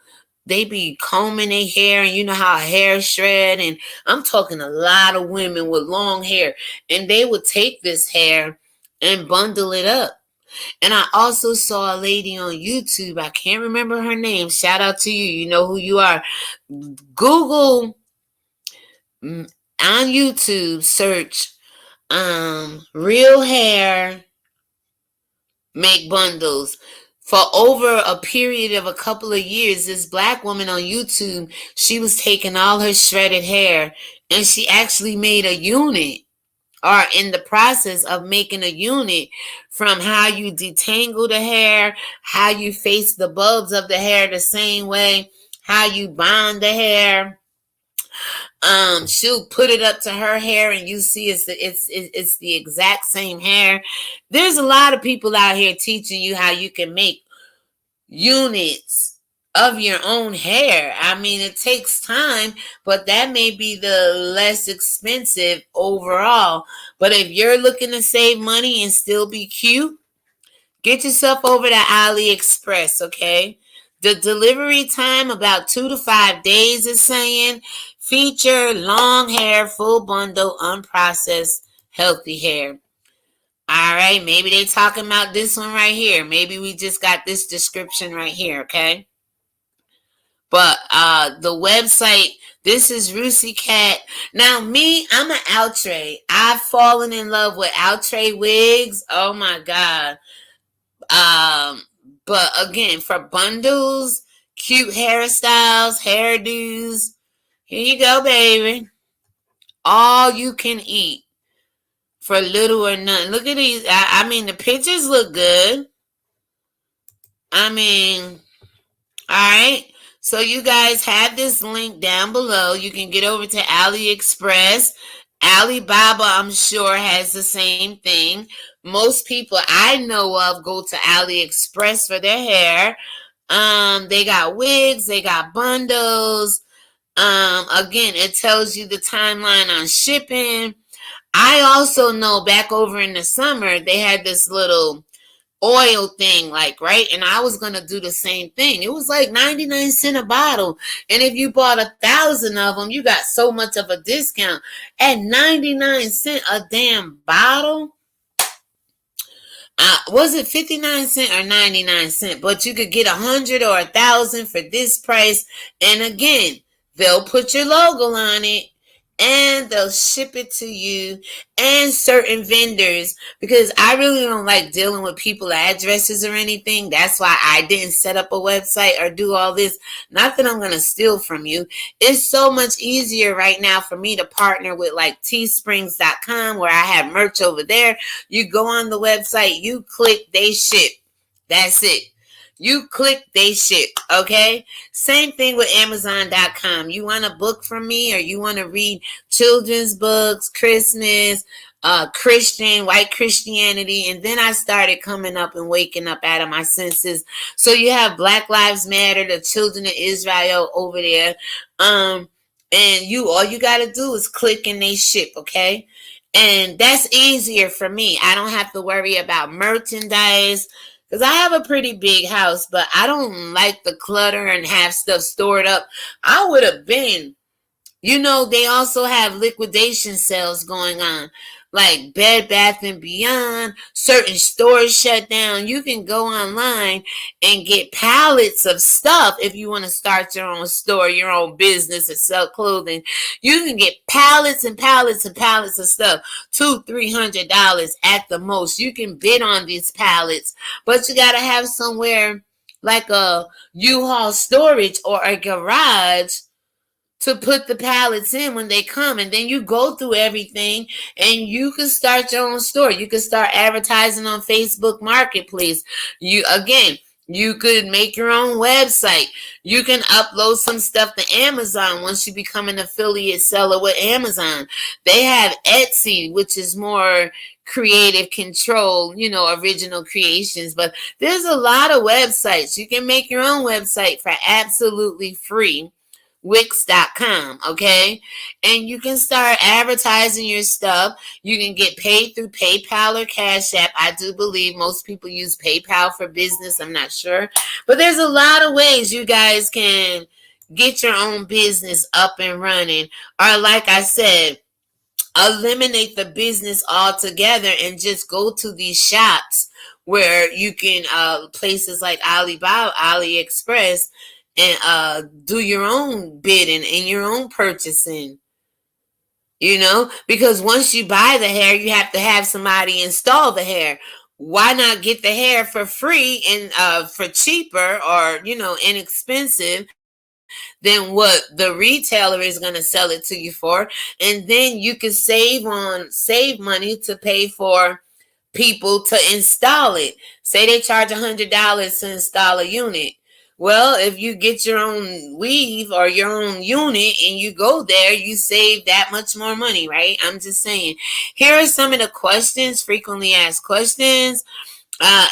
they be combing their hair, and you know how hair shred. And I'm talking a lot of women with long hair, and they would take this hair and bundle it up. And I also saw a lady on YouTube. I can't remember her name. Shout out to you. You know who you are. Google on YouTube, search real hair make bundles. For over a period of a couple of years, this black woman on YouTube, she was taking all her shredded hair, and she actually made a unit, or in the process of making a unit, from how you detangle the hair, how you face the bulbs of the hair the same way, how you bond the hair. She'll put it up to her hair, and you see it's the exact same hair. There's a lot of people out here teaching you how you can make units of your own hair. I mean, it takes time, but that may be the less expensive overall. But if you're looking to save money and still be cute, get yourself over to AliExpress, okay? The delivery time, about 2 to 5 days, is saying. Feature long hair, full bundle, unprocessed, healthy hair. All right, maybe they talking about this one right here. Maybe we just got this description right here, okay? But the website, this is Russi Cat. Now, me, I'm an outre. I've fallen in love with outre wigs. Oh my God. But again, for bundles, cute hairstyles, hairdos, here you go, baby. All you can eat for little or none. Look at these. I mean, the pictures look good. I mean, all right. So you guys have this link down below. You can get over to AliExpress. Alibaba, I'm sure, has the same thing. Most people I know of go to AliExpress for their hair. They got wigs, they got bundles. Again, it tells you the timeline on shipping. I also know back over in the summer, they had this little oil thing, like, right? And I was going to do the same thing. It was like 99 cents a bottle. And if you bought 1,000 of them, you got so much of a discount. At 99 cents a damn bottle. Was it 59 cents or 99 cents? But you could get 100 or 1,000 for this price. And again, they'll put your logo on it, and they'll ship it to you, and certain vendors, because I really don't like dealing with people addresses or anything. That's why I didn't set up a website or do all this. Not that I'm going to steal from you. It's so much easier right now for me to partner with like teesprings.com, where I have merch over there. You go on the website, you click, they ship. That's it. You click, they ship, okay? Same thing with Amazon.com. You want a book from me, or you want to read children's books, Christmas, Christian, white Christianity, and then I started coming up and waking up out of my senses. So you have Black Lives Matter, the children of Israel over there, and all you got to do is click and they ship, okay? And that's easier for me. I don't have to worry about merchandise, because I have a pretty big house, but I don't like the clutter and have stuff stored up. I would have been You know, they also have liquidation sales going on, like Bed Bath and Beyond. Certain stores shut down. You can go online and get pallets of stuff if you want to start your own store, your own business, and sell clothing. You can get pallets and pallets and pallets of stuff, $200-$300 at the most. You can bid on these pallets, but you gotta have somewhere like a U-Haul storage or a garage to put the pallets in when they come, and then you go through everything and you can start your own store. You can start advertising on Facebook Marketplace. You could make your own website. You can upload some stuff to Amazon once you become an affiliate seller with Amazon. They have Etsy, which is more creative control, original creations. But there's a lot of websites. You can make your own website for absolutely free. Wix.com, okay? And you can start advertising your stuff. You can get paid through PayPal or Cash App. I do believe most people use PayPal for business. I'm not sure. But there's a lot of ways you guys can get your own business up and running. Or like I said, eliminate the business altogether and just go to these shops where you can, places like Alibaba, AliExpress, and do your own bidding and your own purchasing, because once you buy the hair, you have to have somebody install the hair. Why not get the hair for free and for cheaper or inexpensive than what the retailer is going to sell it to you for? And then you can save money to pay for people to install it. Say they charge $100 to install a unit. Well, if you get your own weave or your own unit and you go there, you save that much more money, right? I'm just saying. Here are some of the questions, frequently asked questions.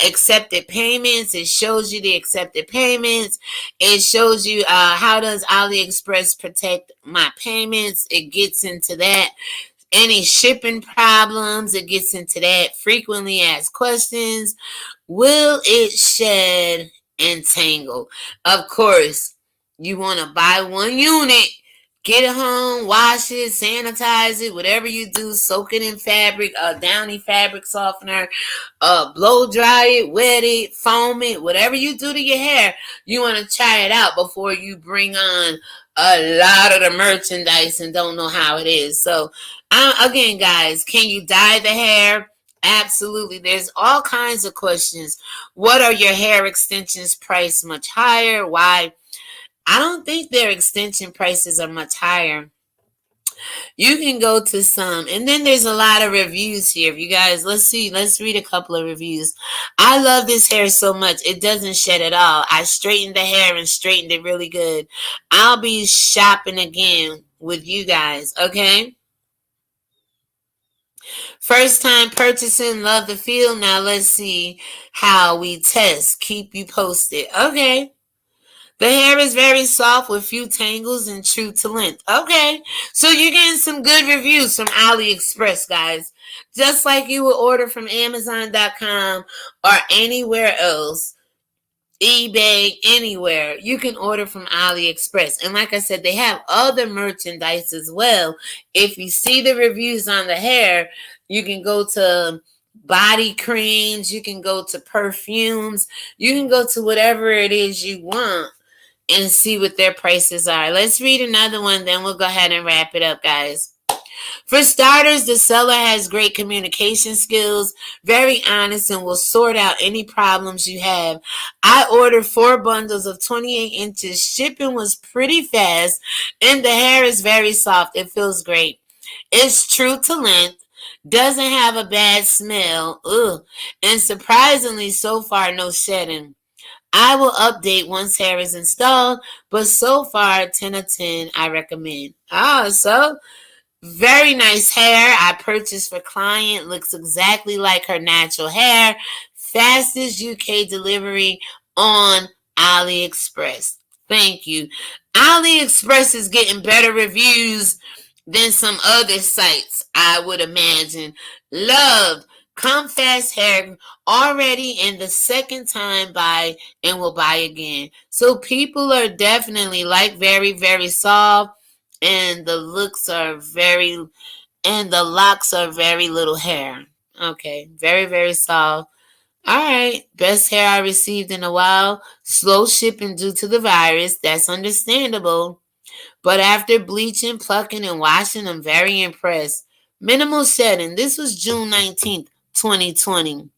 Accepted payments. It shows you the accepted payments. It shows you how does AliExpress protect my payments. It gets into that. Any shipping problems, it gets into that. Frequently asked questions. Will it shed and tangle? Of course, you want to buy one unit, get it home, wash it, sanitize it, whatever you do, soak it in fabric, Downy fabric softener, blow dry it, wet it, foam it, whatever you do to your hair, you want to try it out before you bring on a lot of the merchandise and don't know how it is. So, again, guys, can you dye the hair? Absolutely. There's all kinds of questions. What are your hair extensions priced much higher? Why? I don't think their extension prices are much higher. You can go to some, and then there's a lot of reviews here. You guys, let's read a couple of reviews. I love this hair so much. It doesn't shed at all. I straightened the hair and straightened it really good. I'll be shopping again with you guys, okay? First time purchasing, love the feel. Now let's see how we test. Keep you posted. Okay. The hair is very soft with few tangles and true to length. Okay. So you're getting some good reviews from AliExpress, guys. Just like you would order from Amazon.com or anywhere else. eBay, anywhere. You can order from AliExpress. And like I said, they have other merchandise as well. If you see the reviews on the hair, you can go to body creams, you can go to perfumes, you can go to whatever it is you want and see what their prices are. Let's read another one, then we'll go ahead and wrap it up, guys. For starters, the seller has great communication skills, very honest, and will sort out any problems you have. I ordered 4 bundles of 28 inches. Shipping was pretty fast, and the hair is very soft. It feels great. It's true to length. Doesn't have a bad smell. Ugh. And surprisingly, so far, no shedding. I will update once hair is installed, but so far, 10 of 10, I recommend. So very nice hair. I purchased for client. Looks exactly like her natural hair. Fastest UK delivery on AliExpress. Thank you. AliExpress is getting better reviews than some other sites, I would imagine. Love. Come fast hair already in the second time buy and will buy again. So people are definitely like very, very soft. and the locks are very little hair. Okay, very, very soft. All right, best hair I received in a while. Slow shipping due to the virus. That's understandable. But after bleaching, plucking, and washing, I'm very impressed. Minimal shedding. This was June 19th, 2020.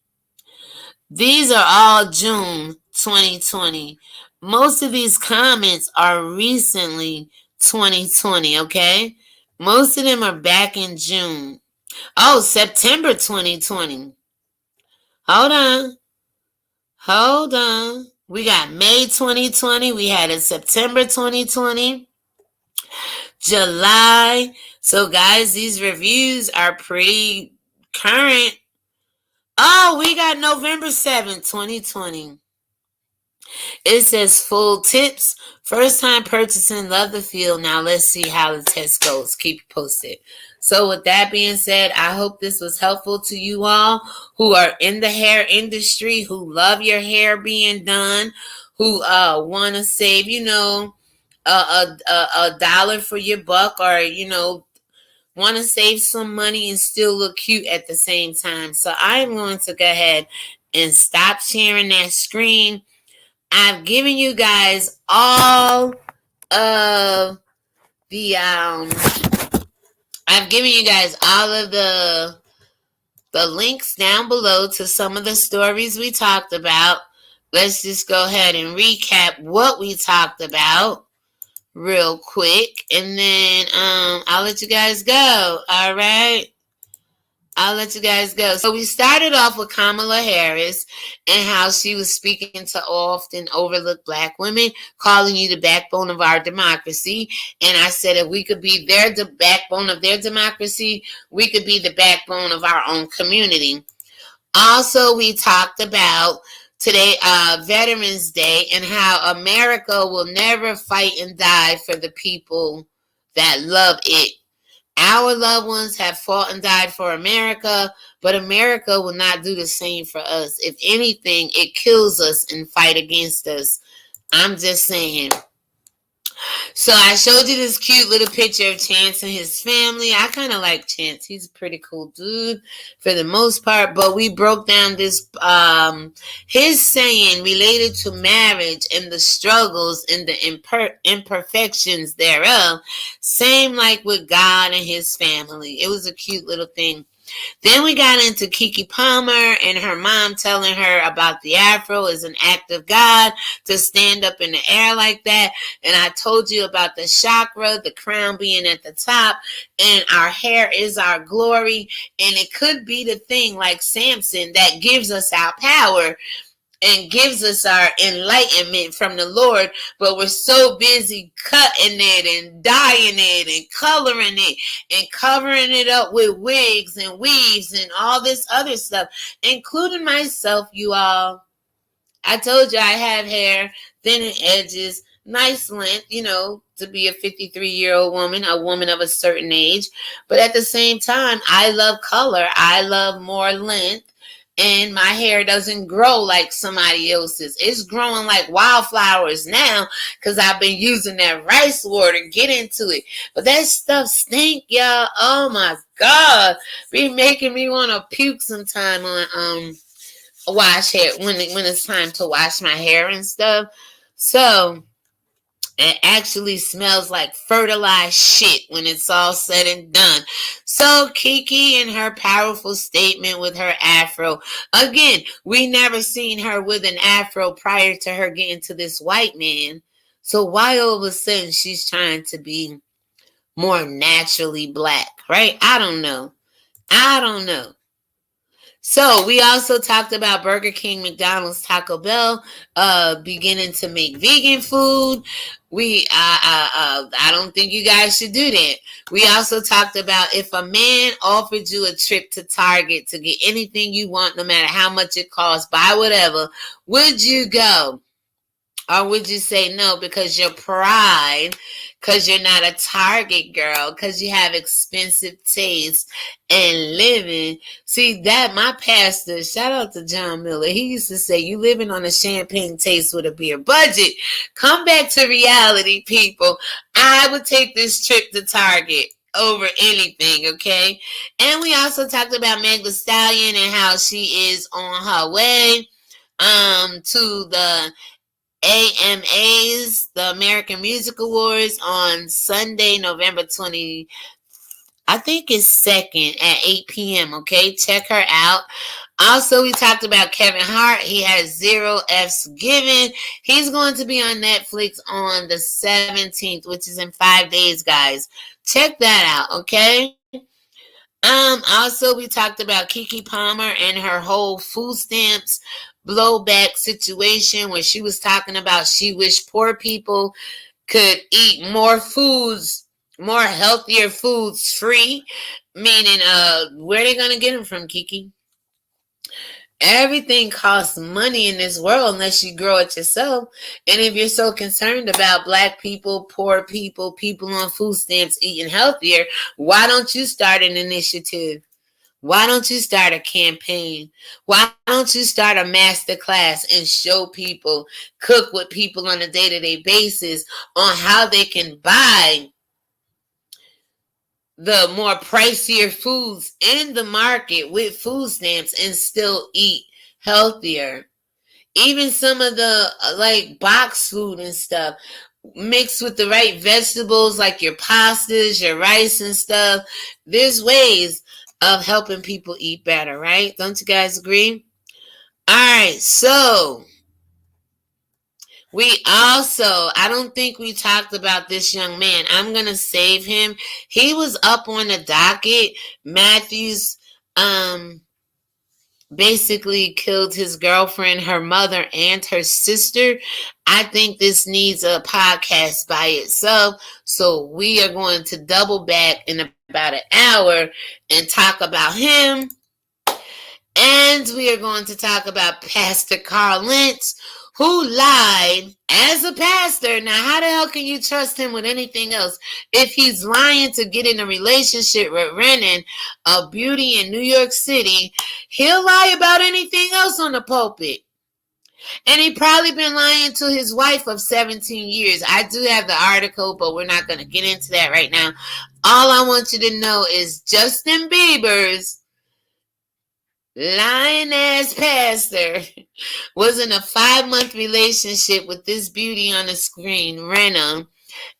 These are all June 2020. Most of these comments are recently 2020, okay? Most of them are back in June. Oh, September 2020. Hold on. Hold on. We got May 2020. We had a September 2020. July. So, guys, these reviews are pretty current. Oh, we got November 7th, 2020. It says full tips. First time purchasing, love the feel. Now let's see how the test goes. Keep you posted. So with that being said, I hope this was helpful to you all who are in the hair industry, who love your hair being done, who want to save, a dollar for your buck, or want to save some money and still look cute at the same time. So I'm going to go ahead and stop sharing that screen. I've given you guys all of the links down below to some of the stories we talked about. Let's just go ahead and recap what we talked about real quick, and then I'll let you guys go. All right, I'll let you guys go. So we started off with Kamala Harris and how she was speaking to often overlooked black women, calling you the backbone of our democracy. And I said if we could be the backbone of their democracy, we could be the backbone of our own community. Also, we talked about today, Veterans Day, and how America will never fight and die for the people that love it. Our loved ones have fought and died for America, but America will not do the same for us. If anything, it kills us and fight against us. I'm just saying. So I showed you this cute little picture of Chance and his family. I kind of like Chance. He's a pretty cool dude for the most part. But we broke down this, his saying related to marriage and the struggles and the imperfections thereof. Same like with God and his family. It was a cute little thing. Then we got into Keke Palmer and her mom telling her about the afro as an act of God to stand up in the air like that. And I told you about the chakra, the crown being at the top, and our hair is our glory. And it could be the thing like Samson that gives us our power and gives us our enlightenment from the Lord, but we're so busy cutting it and dyeing it and coloring it and covering it up with wigs and weaves and all this other stuff, including myself, you all. I told you I have hair, thin edges, nice length, to be a 53-year-old woman, a woman of a certain age. But at the same time, I love color. I love more length. And my hair doesn't grow like somebody else's. It's growing like wildflowers now because I've been using that rice water. Get into it. But that stuff stink, y'all. Oh my God. Be making me want to puke sometime on wash hair when it's time to wash my hair and stuff. So it actually smells like fertilized shit when it's all said and done. So Keke and her powerful statement with her afro. Again, we never seen her with an afro prior to her getting to this white man. So why all of a sudden she's trying to be more naturally black, right? I don't know. So we also talked about Burger King, McDonald's, Taco Bell, beginning to make vegan food. I don't think you guys should do that. We also talked about if a man offered you a trip to Target to get anything you want, no matter how much it costs, buy whatever, would you go? Or would you say no because your pride because you're not a Target girl, because you have expensive taste and living. See, that my pastor, shout out to John Miller, he used to say, you living on a champagne taste with a beer budget. Come back to reality, people. I would take this trip to Target over anything, okay? And we also talked about Meg Thee Stallion and how she is on her way to the AMAs, the American Music Awards, on Sunday, November 20, I think it's 2nd at 8 p.m. Okay, check her out. Also, we talked about Kevin Hart. He has 0 F's given. He's going to be on Netflix on the 17th, which is in 5 days, guys. Check that out, okay? Also, we talked about Keke Palmer and her whole food stamps blowback situation where she was talking about she wished poor people could eat more foods, more healthier foods free, meaning where they gonna get them from, Keke? Everything costs money in this world unless you grow it yourself. And if you're so concerned about black people, poor people, people on food stamps eating healthier, why don't you start an initiative? Why don't you start a campaign? Why don't you start a master class and show people, cook with people on a day-to-day basis on how they can buy the more pricier foods in the market with food stamps and still eat healthier? Even some of the like box food and stuff mixed with the right vegetables like your pastas, your rice and stuff. There's ways of helping people eat better, right? Don't you guys agree? All right, so we also, I don't think we talked about this young man. I'm going to save him. He was up on the docket. Matthews basically killed his girlfriend, her mother, and her sister. I think this needs a podcast by itself. So we are going to double back in about an hour and talk about him. And we are going to talk about Pastor Carl Lentz, who lied as a pastor. Now, how the hell can you trust him with anything else? If he's lying to get in a relationship with Renan, a beauty in New York City, he'll lie about anything else on the pulpit. And he probably been lying to his wife of 17 years. I do have the article, but we're not going to get into that right now. All I want you to know is Justin Bieber's lying ass pastor was in a 5-month relationship with this beauty on the screen, Renna,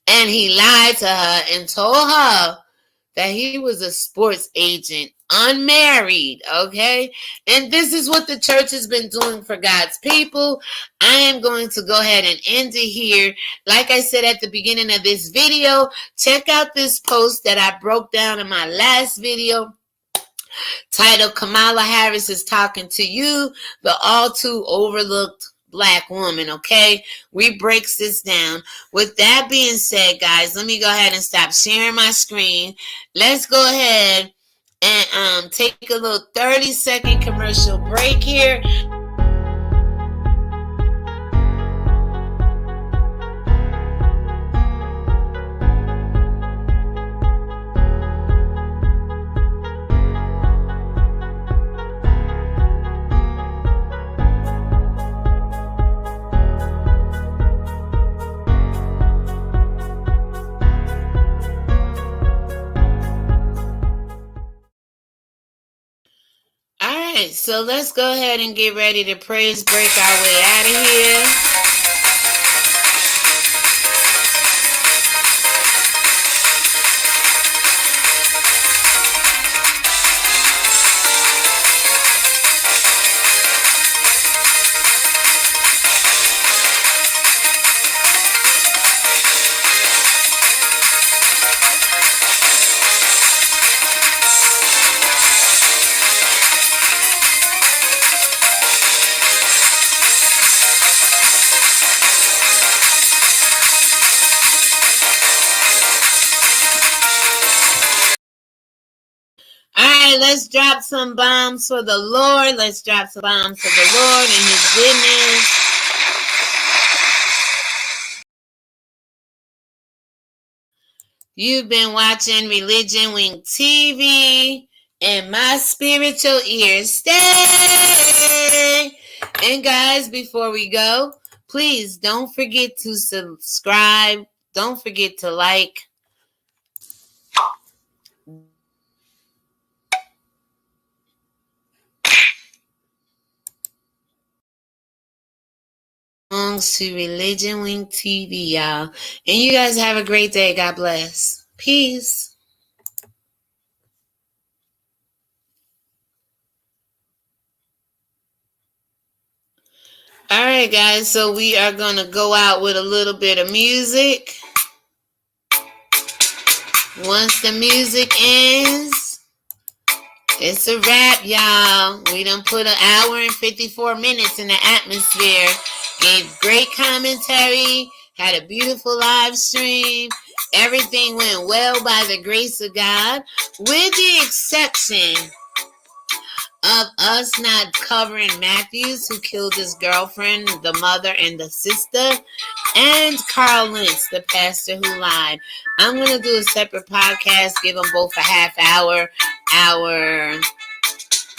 and he lied to her and told her that he was a sports agent, unmarried, okay? And this is what the church has been doing for God's people. I am going to go ahead and end it here. Like I said at the beginning of this video, check out this post that I broke down in my last video, titled Kamala Harris is Talking to You, the all too overlooked black woman, okay? We breaks this down. With that being said, guys, let me go ahead and stop sharing my screen. Let's go ahead and take a little 30-second commercial break here. So let's go ahead and get ready to praise break our way out of here. Let's drop some bombs for the Lord. Let's drop some bombs for the Lord and his goodness. You've been watching ReligionWinked TV, and my spiritual ears stay. And guys, before we go, please don't forget to subscribe. Don't forget to like. Belongs to ReligionWinked TV, y'all. And you guys have a great day. God bless. Peace. All right, guys. So we are going to go out with a little bit of music. Once the music ends, it's a wrap, y'all. We done put an hour and 54 minutes in the atmosphere. Gave great commentary. Had a beautiful live stream. Everything went well by the grace of God, with the exception of us not covering Matthews, who killed his girlfriend, the mother, and the sister, and Carl Lentz, the pastor who lied. I'm going to do a separate podcast, give them both a half hour,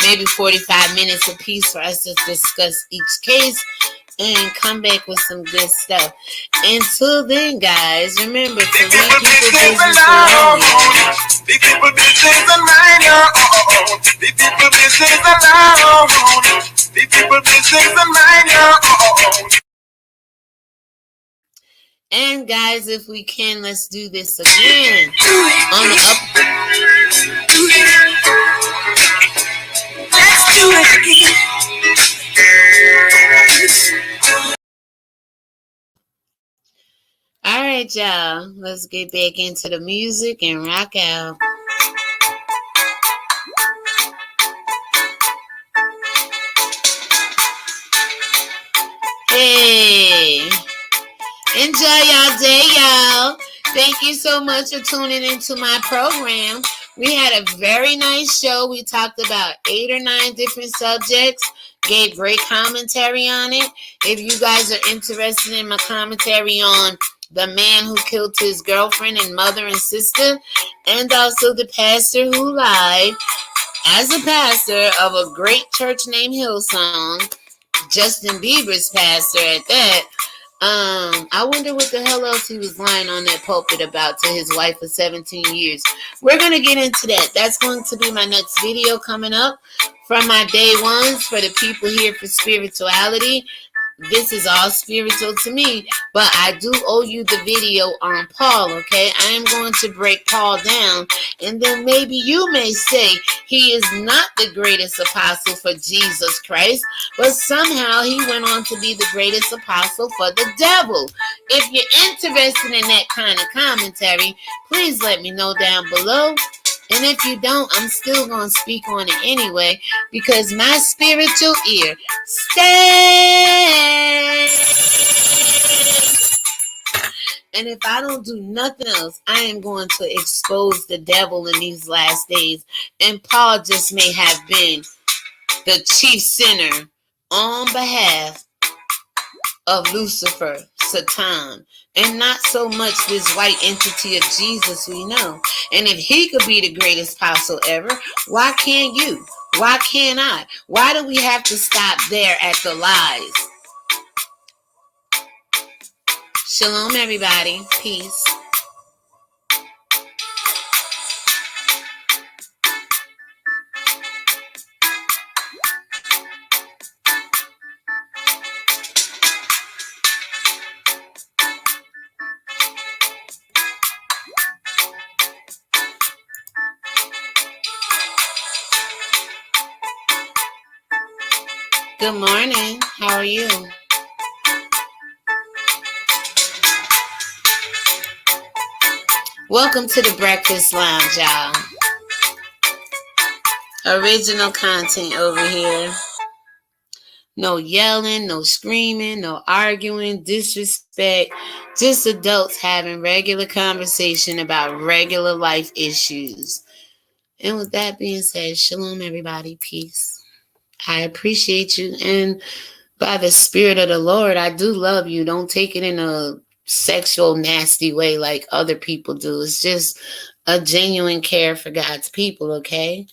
maybe 45 minutes apiece for us to discuss each case and come back with some good stuff. Until then, guys, remember to leave people business alone. The people business alone. The people business alone. The people business alone. And guys, if we can, let's do this again. On the up. Let's do it again. All right, y'all. Let's get back into the music and rock out. Hey. Enjoy y'all day, y'all. Thank you so much for tuning into my program. We had a very nice show. We talked about 8 or 9 different subjects. Gave great commentary on it. If you guys are interested in my commentary on the man who killed his girlfriend and mother and sister, and also the pastor who lied, as a pastor of a great church named Hillsong, Justin Bieber's pastor at that, I wonder what the hell else he was lying on that pulpit about to his wife for 17 years. We're going to get into that. That's going to be my next video coming up from my day ones for the people here for spirituality. This is all spiritual to me, but I do owe you the video on Paul, okay? I am going to break Paul down, and then maybe you may say he is not the greatest apostle for Jesus Christ, but somehow he went on to be the greatest apostle for the devil. If you're interested in that kind of commentary, please let me know down below. And if you don't, I'm still going to speak on it anyway, because my spiritual ear stays. And if I don't do nothing else, I am going to expose the devil in these last days. And Paul just may have been the chief sinner on behalf of Lucifer, Satan, and not so much this white entity of Jesus we know. And if he could be the greatest apostle ever, why can't you? Why can't I? Why do we have to stop there at the lies? Shalom, everybody. Peace. Good morning. How are you? Welcome to the Breakfast Lounge, y'all. Original content over here. No yelling, no screaming, no arguing, disrespect. Just adults having regular conversation about regular life issues. And with that being said, shalom, everybody. Peace. I appreciate you. And by the Spirit of the Lord, I do love you. Don't take it in a sexual nasty way like other people do. It's just a genuine care for God's people, okay?